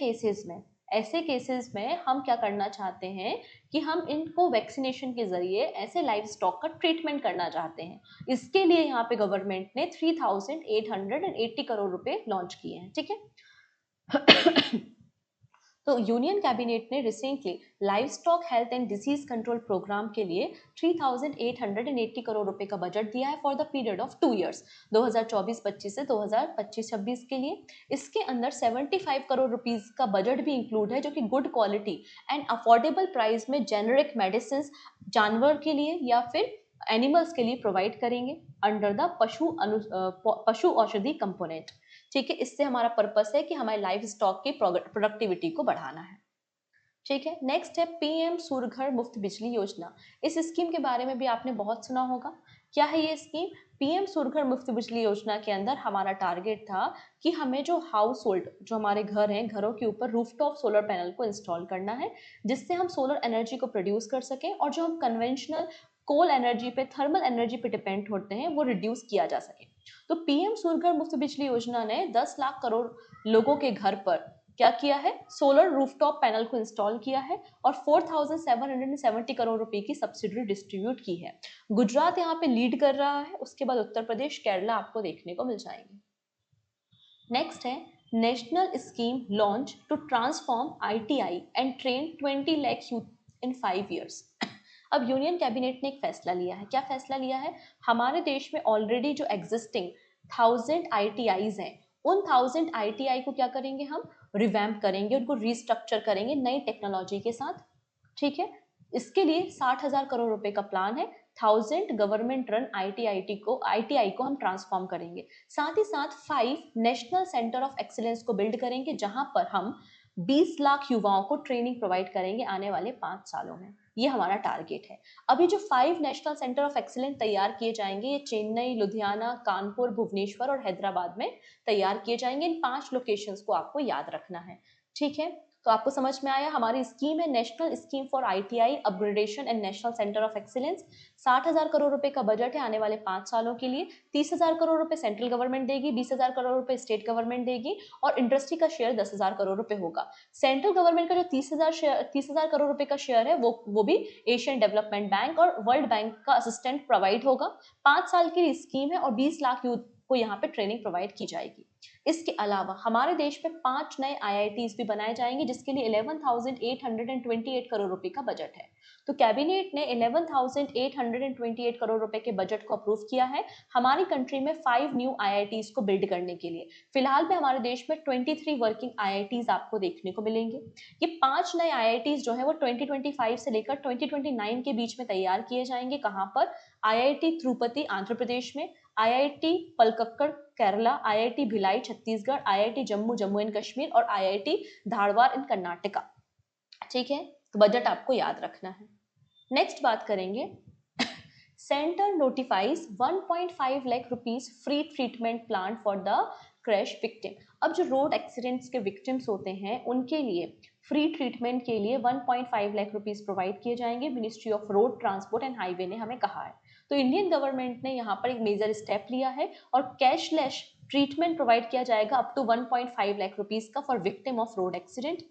केसेस में हम क्या करना चाहते हैं कि हम इनको वैक्सीनेशन के जरिए ऐसे लाइफ स्टॉक का ट्रीटमेंट करना चाहते हैं। इसके लिए यहाँ पे गवर्नमेंट ने 3,880 करोड़ रुपए लॉन्च किए हैं। ठीक है। तो यूनियन कैबिनेट ने recently livestock health and disease control programme के लिए 3,880 करोड़ रुपए का बजट दिया है for the period of 2 years, 2024-25 से 2025-26 के लिए। इसके अंदर 75 करोड़ रुपीस का बजट भी इंक्लूड है, जो कि good quality and affordable price में जेनेरिक मेडिसिन जानवर के लिए या फिर एनिमल्स के लिए प्रोवाइड करेंगे अंडर द पशु औषधि कंपोनेंट। ठीक है। इससे हमारा पर्पस है कि हमारे लाइफ स्टॉक की प्रोडक्टिविटी को बढ़ाना है। ठीक है। नेक्स्ट है पीएम सूर्य घर मुफ्त बिजली योजना। इस स्कीम के बारे में भी आपने बहुत सुना होगा। क्या है ये स्कीम? पीएम सूर्य घर मुफ्त बिजली योजना के अंदर हमारा टारगेट था कि हमें जो हाउस होल्ड, जो हमारे घर हैं, घरों के ऊपर रूफटॉप सोलर पैनल को इंस्टॉल करना है, जिससे हम सोलर एनर्जी को प्रोड्यूस कर सकें, और जो हम कन्वेंशनल कोल एनर्जी पे, थर्मल एनर्जी पे डिपेंड होते हैं, वो रिड्यूस किया जा सके। तो पीएम सूर्य घर मुफ्त बिजली योजना ने 10 लाख करोड़ लोगों के घर पर क्या किया है? सोलर रूफटॉप पैनल को इंस्टॉल किया है और 4,770 करोड़ रुपए की सब्सिडी डिस्ट्रीब्यूट की है। गुजरात यहाँ पे लीड कर रहा है, उसके बाद उत्तर प्रदेश, केरला आपको देखने को मिल जाएंगे। नेक्स्ट है national scheme launch to transform ITI and train 20 lakh youth in 5 years. अब यूनियन कैबिनेट ने एक फैसला लिया है। क्या फैसला लिया है? हमारे देश में ऑलरेडी जो एग्जिस्टिंग 1,000 आईटीआईज हैं उन 1000 ITI को क्या करेंगे, हम रिवैम्प करेंगे, उनको रिस्ट्रक्चर करेंगे नई टेक्नोलॉजी के साथ, ठीक है। इसके लिए 60,000 करोड़ रुपए का प्लान है। 1000 गवर्नमेंट रन ITI को हम ट्रांसफॉर्म करेंगे। साथ ही साथ 5 नेशनल सेंटर ऑफ एक्सीलेंस को बिल्ड करेंगे, जहां पर हम 20 लाख युवाओं को ट्रेनिंग प्रोवाइड करेंगे आने वाले 5 सालों में। ये हमारा टारगेट है। अभी जो 5 नेशनल सेंटर ऑफ एक्सीलेंस तैयार किए जाएंगे, ये चेन्नई, लुधियाना, कानपुर, भुवनेश्वर और हैदराबाद में तैयार किए जाएंगे। इन 5 लोकेशंस को आपको याद रखना है, ठीक है। तो आपको समझ में आया, हमारी स्कीम है national scheme for ITI upgradation and national centre of excellence. 60,000 crore रुपए का बजट है आने वाले 5 सालों के लिए। 30,000 करोड़ रुपए सेंट्रल गवर्नमेंट देगी, 20,000 करोड़ रुपए स्टेट गवर्नमेंट देगी और इंडस्ट्री का शेयर 10,000 करोड़ रुपए होगा। सेंट्रल गवर्नमेंट का जो 30,000 करोड़ रुपए का शेयर है वो भी एशियन डेवलपमेंट बैंक और वर्ल्ड बैंक का असिस्टेंट प्रोवाइड होगा। 5 साल की स्कीम है और 20 लाख यूथ को यहाँ पे ट्रेनिंग प्रोवाइड की जाएगी। इसके अलावा हमारे देश में 5 नए IITs भी बनाए जाएंगे, जिसके लिए 11,828 करोड़ रुपए का बजट है। तो कैबिनेट ने 11,828 करोड़ रुपए के बजट को अप्रूव किया है हमारी कंट्री में 5 न्यू IITs को बिल्ड करने के लिए। फिलहाल में हमारे देश में 23 वर्किंग IITs आपको देखने को मिलेंगे। ये 5 नए IITs जो है वो 2025 से लेकर 2029 के बीच में तैयार किए जाएंगे। कहाँ पर? IIT तिरुपति आंध्र प्रदेश में, IIT Palakkad Kerala, IIT Bhilai Chhattisgarh, IIT Jammu and Kashmir और IIT धारवाड़ इन कर्नाटका, ठीक है। तो बजट आपको याद रखना है। नेक्स्ट बात करेंगे, centre notifies 1.5 lakh rupees free treatment plan for the crash victim. अब जो रोड एक्सीडेंट्स के विक्टिम्स होते हैं उनके लिए फ्री ट्रीटमेंट के लिए 1.5 लाख रुपीज प्रोवाइड किए जाएंगे, ministry of road transport and highway ने हमें कहा है। तो इंडियन गवर्नमेंट ने यहाँ पर एक मेजर स्टेप लिया है और कैशलेस ट्रीटमेंट प्रोवाइड किया जाएगा अप टू 1.5 लाख रुपीज का for victim of road accident.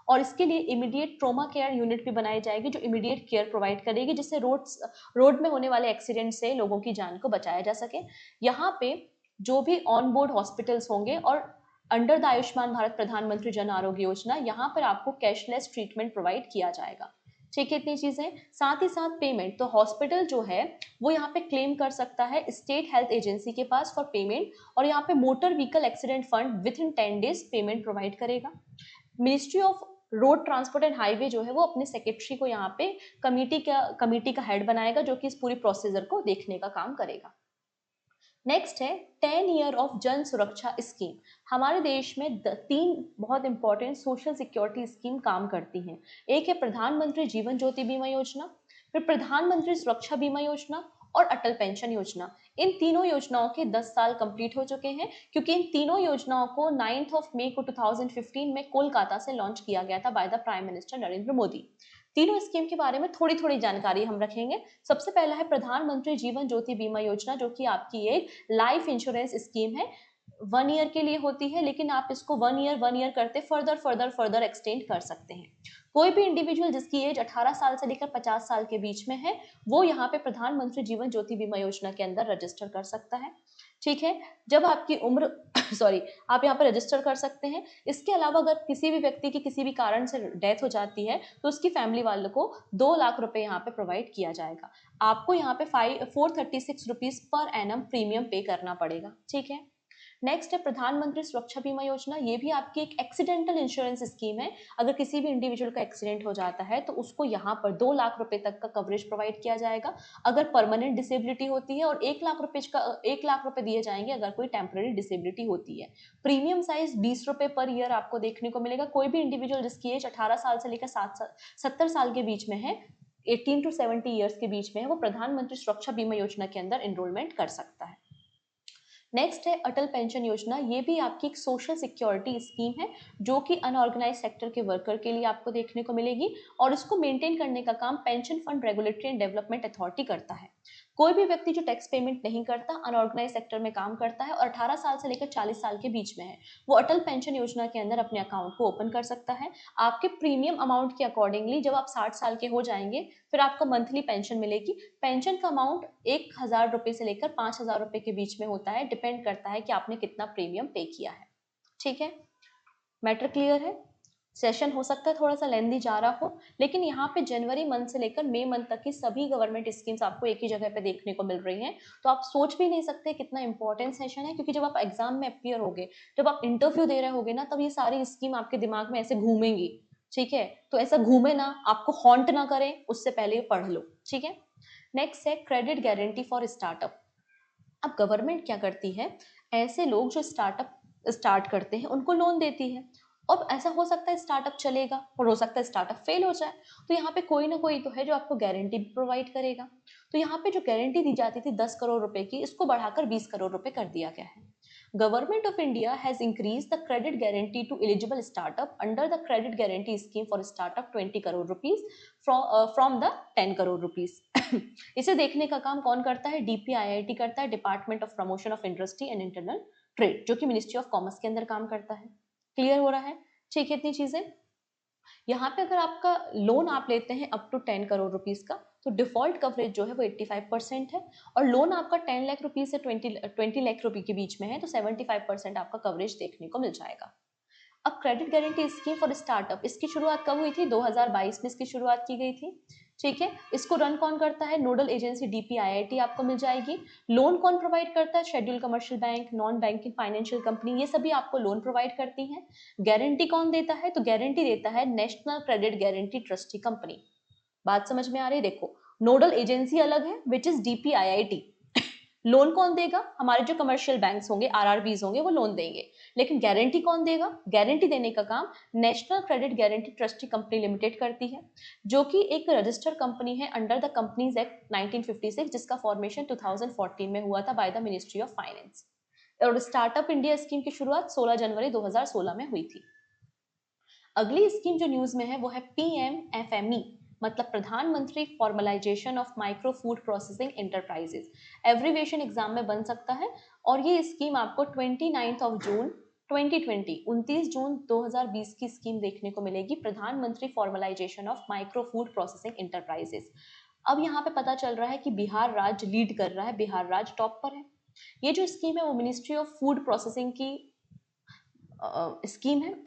और इसके लिए इमीडिएट ट्रोमा केयर यूनिट भी बनाई जाएगी, जो इमीडिएट केयर प्रोवाइड करेगी, जिससे रोड में होने वाले एक्सीडेंट से लोगों की जान को बचाया जा सके। यहाँ पे जो भी ऑन बोर्ड हॉस्पिटल्स होंगे और अंडर द आयुष्मान भारत प्रधानमंत्री जन आरोग्य योजना, यहाँ पर आपको कैशलेस ट्रीटमेंट प्रोवाइड किया जाएगा, ठीक है। इतनी चीजें, साथ ही साथ पेमेंट, तो हॉस्पिटल जो है वो यहाँ पे क्लेम कर सकता है स्टेट हेल्थ एजेंसी के पास फॉर पेमेंट, और यहाँ पे motor vehicle accident fund within 10 days payment provide करेगा। Ministry of road transport and highway जो है वो अपने सेक्रेटरी को यहाँ पे कमिटी का हेड बनाएगा, जो कि इस पूरी प्रोसीजर को देखने का काम करेगा। नेक्स्ट है 10 ईयर ऑफ जन सुरक्षा स्कीम। हमारे देश में 3 बहुत इंपॉर्टेंट सोशल सिक्योरिटी स्कीम काम करती हैं। एक है प्रधानमंत्री जीवन ज्योति बीमा योजना, फिर प्रधानमंत्री सुरक्षा बीमा योजना और अटल पेंशन योजना। इन तीनों योजनाओं के 10 साल कंप्लीट हो चुके हैं, क्योंकि इन तीनों योजनाओं को 9 मई को 2015 में कोलकाता से लॉन्च किया गया था by the prime minister Narendra Modi. तीनों स्कीम के बारे में थोड़ी थोड़ी जानकारी हम रखेंगे। सबसे पहला है प्रधानमंत्री जीवन ज्योति बीमा योजना, जो कि आपकी एक लाइफ इंश्योरेंस स्कीम है। 1 ईयर के लिए होती है, लेकिन आप इसको 1 ईयर करते फर्दर एक्सटेंड कर सकते हैं। कोई भी इंडिविजुअल जिसकी एज 18 साल से लेकर 50 साल के बीच में है, वो यहाँ पे प्रधानमंत्री जीवन ज्योति बीमा योजना के अंदर रजिस्टर कर सकता है, ठीक है। जब आपकी उम्र सॉरी आप यहाँ पे रजिस्टर कर सकते हैं। इसके अलावा अगर किसी भी व्यक्ति की किसी भी कारण से डेथ हो जाती है, तो उसकी फैमिली वालों को 2 लाख रुपए यहाँ पे प्रोवाइड किया जाएगा। आपको यहाँ पे 436 रुपीज पर एनम प्रीमियम पे करना पड़ेगा, ठीक है। नेक्स्ट है प्रधानमंत्री सुरक्षा बीमा योजना। ये भी आपकी एक एक्सीडेंटल इंश्योरेंस स्कीम है। अगर किसी भी इंडिविजुअल का एक्सीडेंट हो जाता है तो उसको यहाँ पर 2 लाख रुपए तक का कवरेज प्रोवाइड किया जाएगा अगर परमानेंट डिसेबिलिटी होती है, और 1 लाख रुपए दिए जाएंगे अगर कोई टेम्पररी डिसेबिलिटी होती है। प्रीमियम साइज 20 रुपए पर ईयर आपको देखने को मिलेगा। कोई भी इंडिविजुअल जिसकी एज 18 साल से लेकर 70 साल के बीच में है, 18 to 70 ईयर्स के बीच में है, वो प्रधानमंत्री सुरक्षा बीमा योजना के अंदर एनरोलमेंट कर सकता है। नेक्स्ट है अटल पेंशन योजना। ये भी आपकी एक सोशल सिक्योरिटी स्कीम है, जो कि अनऑर्गेनाइज सेक्टर के वर्कर के लिए आपको देखने को मिलेगी, और इसको मेंटेन करने का काम pension fund regulatory and development authority करता है। कोई भी व्यक्ति जो टैक्स पेमेंट नहीं करता, अनऑर्गेनाइज सेक्टर में काम करता है और 18 साल से लेकर 40 साल के बीच में है, वो अटल पेंशन योजना के अंदर अपने अकाउंट को ओपन कर सकता है। आपके प्रीमियम अमाउंट के अकॉर्डिंगली जब आप 60 साल के हो जाएंगे, फिर आपको मंथली पेंशन मिलेगी। पेंशन का अमाउंट 1,000 रुपए से लेकर 5,000 रुपए के बीच में होता है, डिपेंड करता है कि आपने कितना प्रीमियम पे किया है, ठीक है। मैटर क्लियर है। सेशन हो सकता है थोड़ा सा लेंदी जा रहा हो, लेकिन यहाँ पे जनवरी मंथ से लेकर मई मंथ तक की सभी गवर्नमेंट स्कीम्स आपको एक ही जगह पे देखने को मिल रही हैं। तो आप सोच भी नहीं सकते कितना इंपॉर्टेंट सेशन है, क्योंकि जब आप एग्जाम में अपियर होगे, जब आप इंटरव्यू दे रहे होगे ना, तब ये सारी स्कीम आपके दिमाग में ऐसे घूमेंगी। ठीक है, तो ऐसा घूमे ना, आपको हॉन्ट ना करें, उससे पहले ये पढ़ लो। ठीक है, नेक्स्ट है क्रेडिट गारंटी फॉर स्टार्टअप। अब गवर्नमेंट क्या करती है, ऐसे लोग जो स्टार्टअप स्टार्ट करते हैं उनको लोन देती है। अब ऐसा हो सकता है स्टार्टअप चलेगा और हो सकता है स्टार्टअप फेल हो जाए, तो यहाँ पे कोई ना कोई तो है जो आपको गारंटी प्रोवाइड करेगा। तो यहाँ पे जो गारंटी दी जाती थी 10 करोड़ रुपए की, इसको बढ़ाकर 20 करोड़ रुपए कर दिया गया है। Government of India has increase the credit guarantee to eligible startup under the credit guarantee scheme for startup 20 crore rupees from the 10 crore rupees. इसे देखने का काम कौन करता है, डीपीआईआईटी करता है, department of promotion of industry and internal trade, जो कि मिनिस्ट्री ऑफ कॉमर्स के अंदर काम करता है। क्लियर हो रहा है? ठीक है, इतनी चीजें। यहाँ पे अगर आपका लोन आप लेते हैं अप टू 10 करोड़ रुपीज का, तो डिफॉल्ट कवरेज जो है वो 85% है, और लोन आपका 10 लाख रुपीज से 20 लाख रुपए के बीच में है तो 75% आपका कवरेज देखने को मिल जाएगा। अब credit guarantee scheme for startup, इसकी शुरुआत कब हुई थी, 2022 में इसकी शुरुआत की गई थी। ठीक है, इसको रन कौन करता है, नोडल एजेंसी डीपीआईआईटी आपको मिल जाएगी। लोन कौन प्रोवाइड करता है, schedule commercial bank, non banking financial company, ये सभी आपको लोन प्रोवाइड करती हैं। गारंटी कौन देता है, तो गारंटी देता है national credit guarantee trustee company. बात समझ में आ रही है? देखो, नोडल एजेंसी अलग है विच इज डीपीआईआईटी। लोन कौन देगा, हमारे जो कमर्शियल बैंक्स होंगे, आरआरबीज होंगे, वो लोन देंगे। लेकिन गारंटी कौन देगा, गारंटी देने का काम national credit guarantee trustee company limited करती है, जो कि एक रजिस्टर्ड कंपनी है अंडर द कंपनीज एक्ट 1956, जिसका फॉर्मेशन 2014 में हुआ था by the ministry of finance. और स्टार्टअप इंडिया स्कीम की शुरुआत 16 जनवरी 2016 में हुई थी। अगली स्कीम जो न्यूज में है वो है पीएमएफएमई, मतलब प्रधानमंत्री formalisation of micro food processing enterprises. Abbreviation exam में बन सकता है, और ये स्कीम आपको 29 जून 2020 की स्कीम देखने को मिलेगी, प्रधानमंत्री formalisation of micro food processing enterprises. अब यहाँ पे पता चल रहा है कि बिहार राज्य लीड कर रहा है, बिहार राज्य टॉप पर है। ये जो स्कीम है वो मिनिस्ट्री ऑफ फूड प्रोसेसिंग की स्कीम है।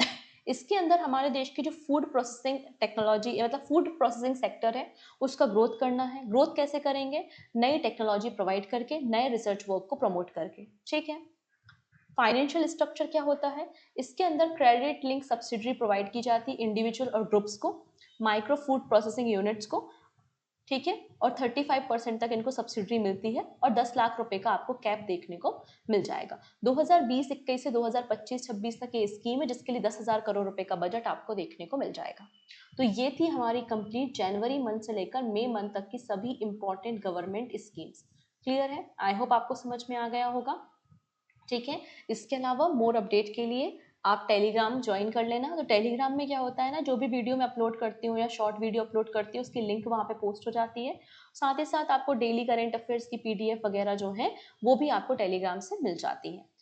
इसके अंदर हमारे देश की जो फूड प्रोसेसिंग टेक्नोलॉजी, मतलब फूड प्रोसेसिंग सेक्टर है, उसका ग्रोथ करना है। ग्रोथ कैसे करेंगे, नई टेक्नोलॉजी प्रोवाइड करके, नए रिसर्च वर्क को प्रमोट करके। ठीक है, फाइनेंशियल स्ट्रक्चर क्या होता है, इसके अंदर क्रेडिट लिंक सब्सिडी प्रोवाइड की जाती है इंडिविजुअल और ग्रुप्स को, माइक्रो फूड प्रोसेसिंग यूनिट्स को। ठीक है, और 35% तक इनको सब्सिडी मिलती है, और 10 लाख रुपए का आपको कैप देखने को मिल जाएगा। 2020-21 से 2025-26 तक ये स्कीम है, जिसके लिए 10,000 करोड़ रुपए का बजट आपको देखने को मिल जाएगा। तो ये थी हमारी कंप्लीट जनवरी मंथ से लेकर मई मंथ तक की सभी इंपॉर्टेंट गवर्नमेंट स्कीम्स। क्लियर है? आई होप आपको समझ में आ गया होगा। ठीक है, इसके अलावा मोर अपडेट के लिए आप टेलीग्राम ज्वाइन कर लेना। तो टेलीग्राम में क्या होता है ना, जो भी वीडियो मैं अपलोड करती हूँ या शॉर्ट वीडियो अपलोड करती हूँ, उसकी लिंक वहाँ पे पोस्ट हो जाती है। साथ ही साथ आपको डेली करंट अफेयर्स की पीडीएफ वगैरह जो है वो भी आपको टेलीग्राम से मिल जाती है।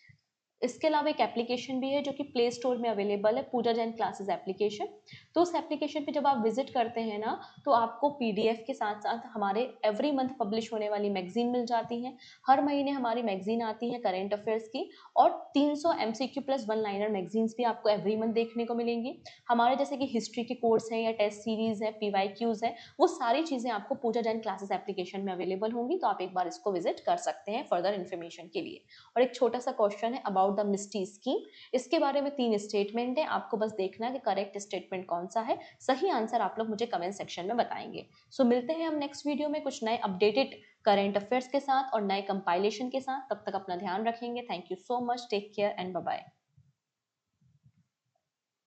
इसके अलावा एक एप्लीकेशन भी है जो कि प्ले स्टोर में अवेलेबल है, पूजा जैन क्लासेस एप्लीकेशन। तो उस एप्लीकेशन पे जब आप विजिट करते हैं ना, तो आपको पीडीएफ के साथ साथ हमारे एवरी मंथ पब्लिश होने वाली मैगजीन मिल जाती है। हर महीने हमारी मैगजीन आती है करंट अफेयर्स की, और 300 MCQ plus one liner magazines भी आपको एवरी मंथ देखने को मिलेंगी। हमारे जैसे कि हिस्ट्री के कोर्स हैं या टेस्ट सीरीज है, पीवाईक्यूज है, वो सारी चीजें आपको पूजा जैन क्लासेस एप्लीकेशन में अवेलेबल होंगी। तो आप एक बार इसको विजिट कर सकते हैं फर्दर इन्फॉर्मेशन के लिए। और एक छोटा सा क्वेश्चन है अबाउट द मिस्टी स्कीम, इसके बारे में 3 स्टेटमेंट है, आपको बस देखना है कि करेक्ट स्टेटमेंट कौन सा है। सही आंसर आप लोग मुझे कमेंट सेक्शन में बताएंगे। सो मिलते हैं हम नेक्स्ट वीडियो में कुछ नए अपडेटेड करंट अफेयर्स के साथ और नए कंपाइलेशन के साथ। तब तक अपना ध्यान रखेंगे। Thank you so much, take care and bye bye.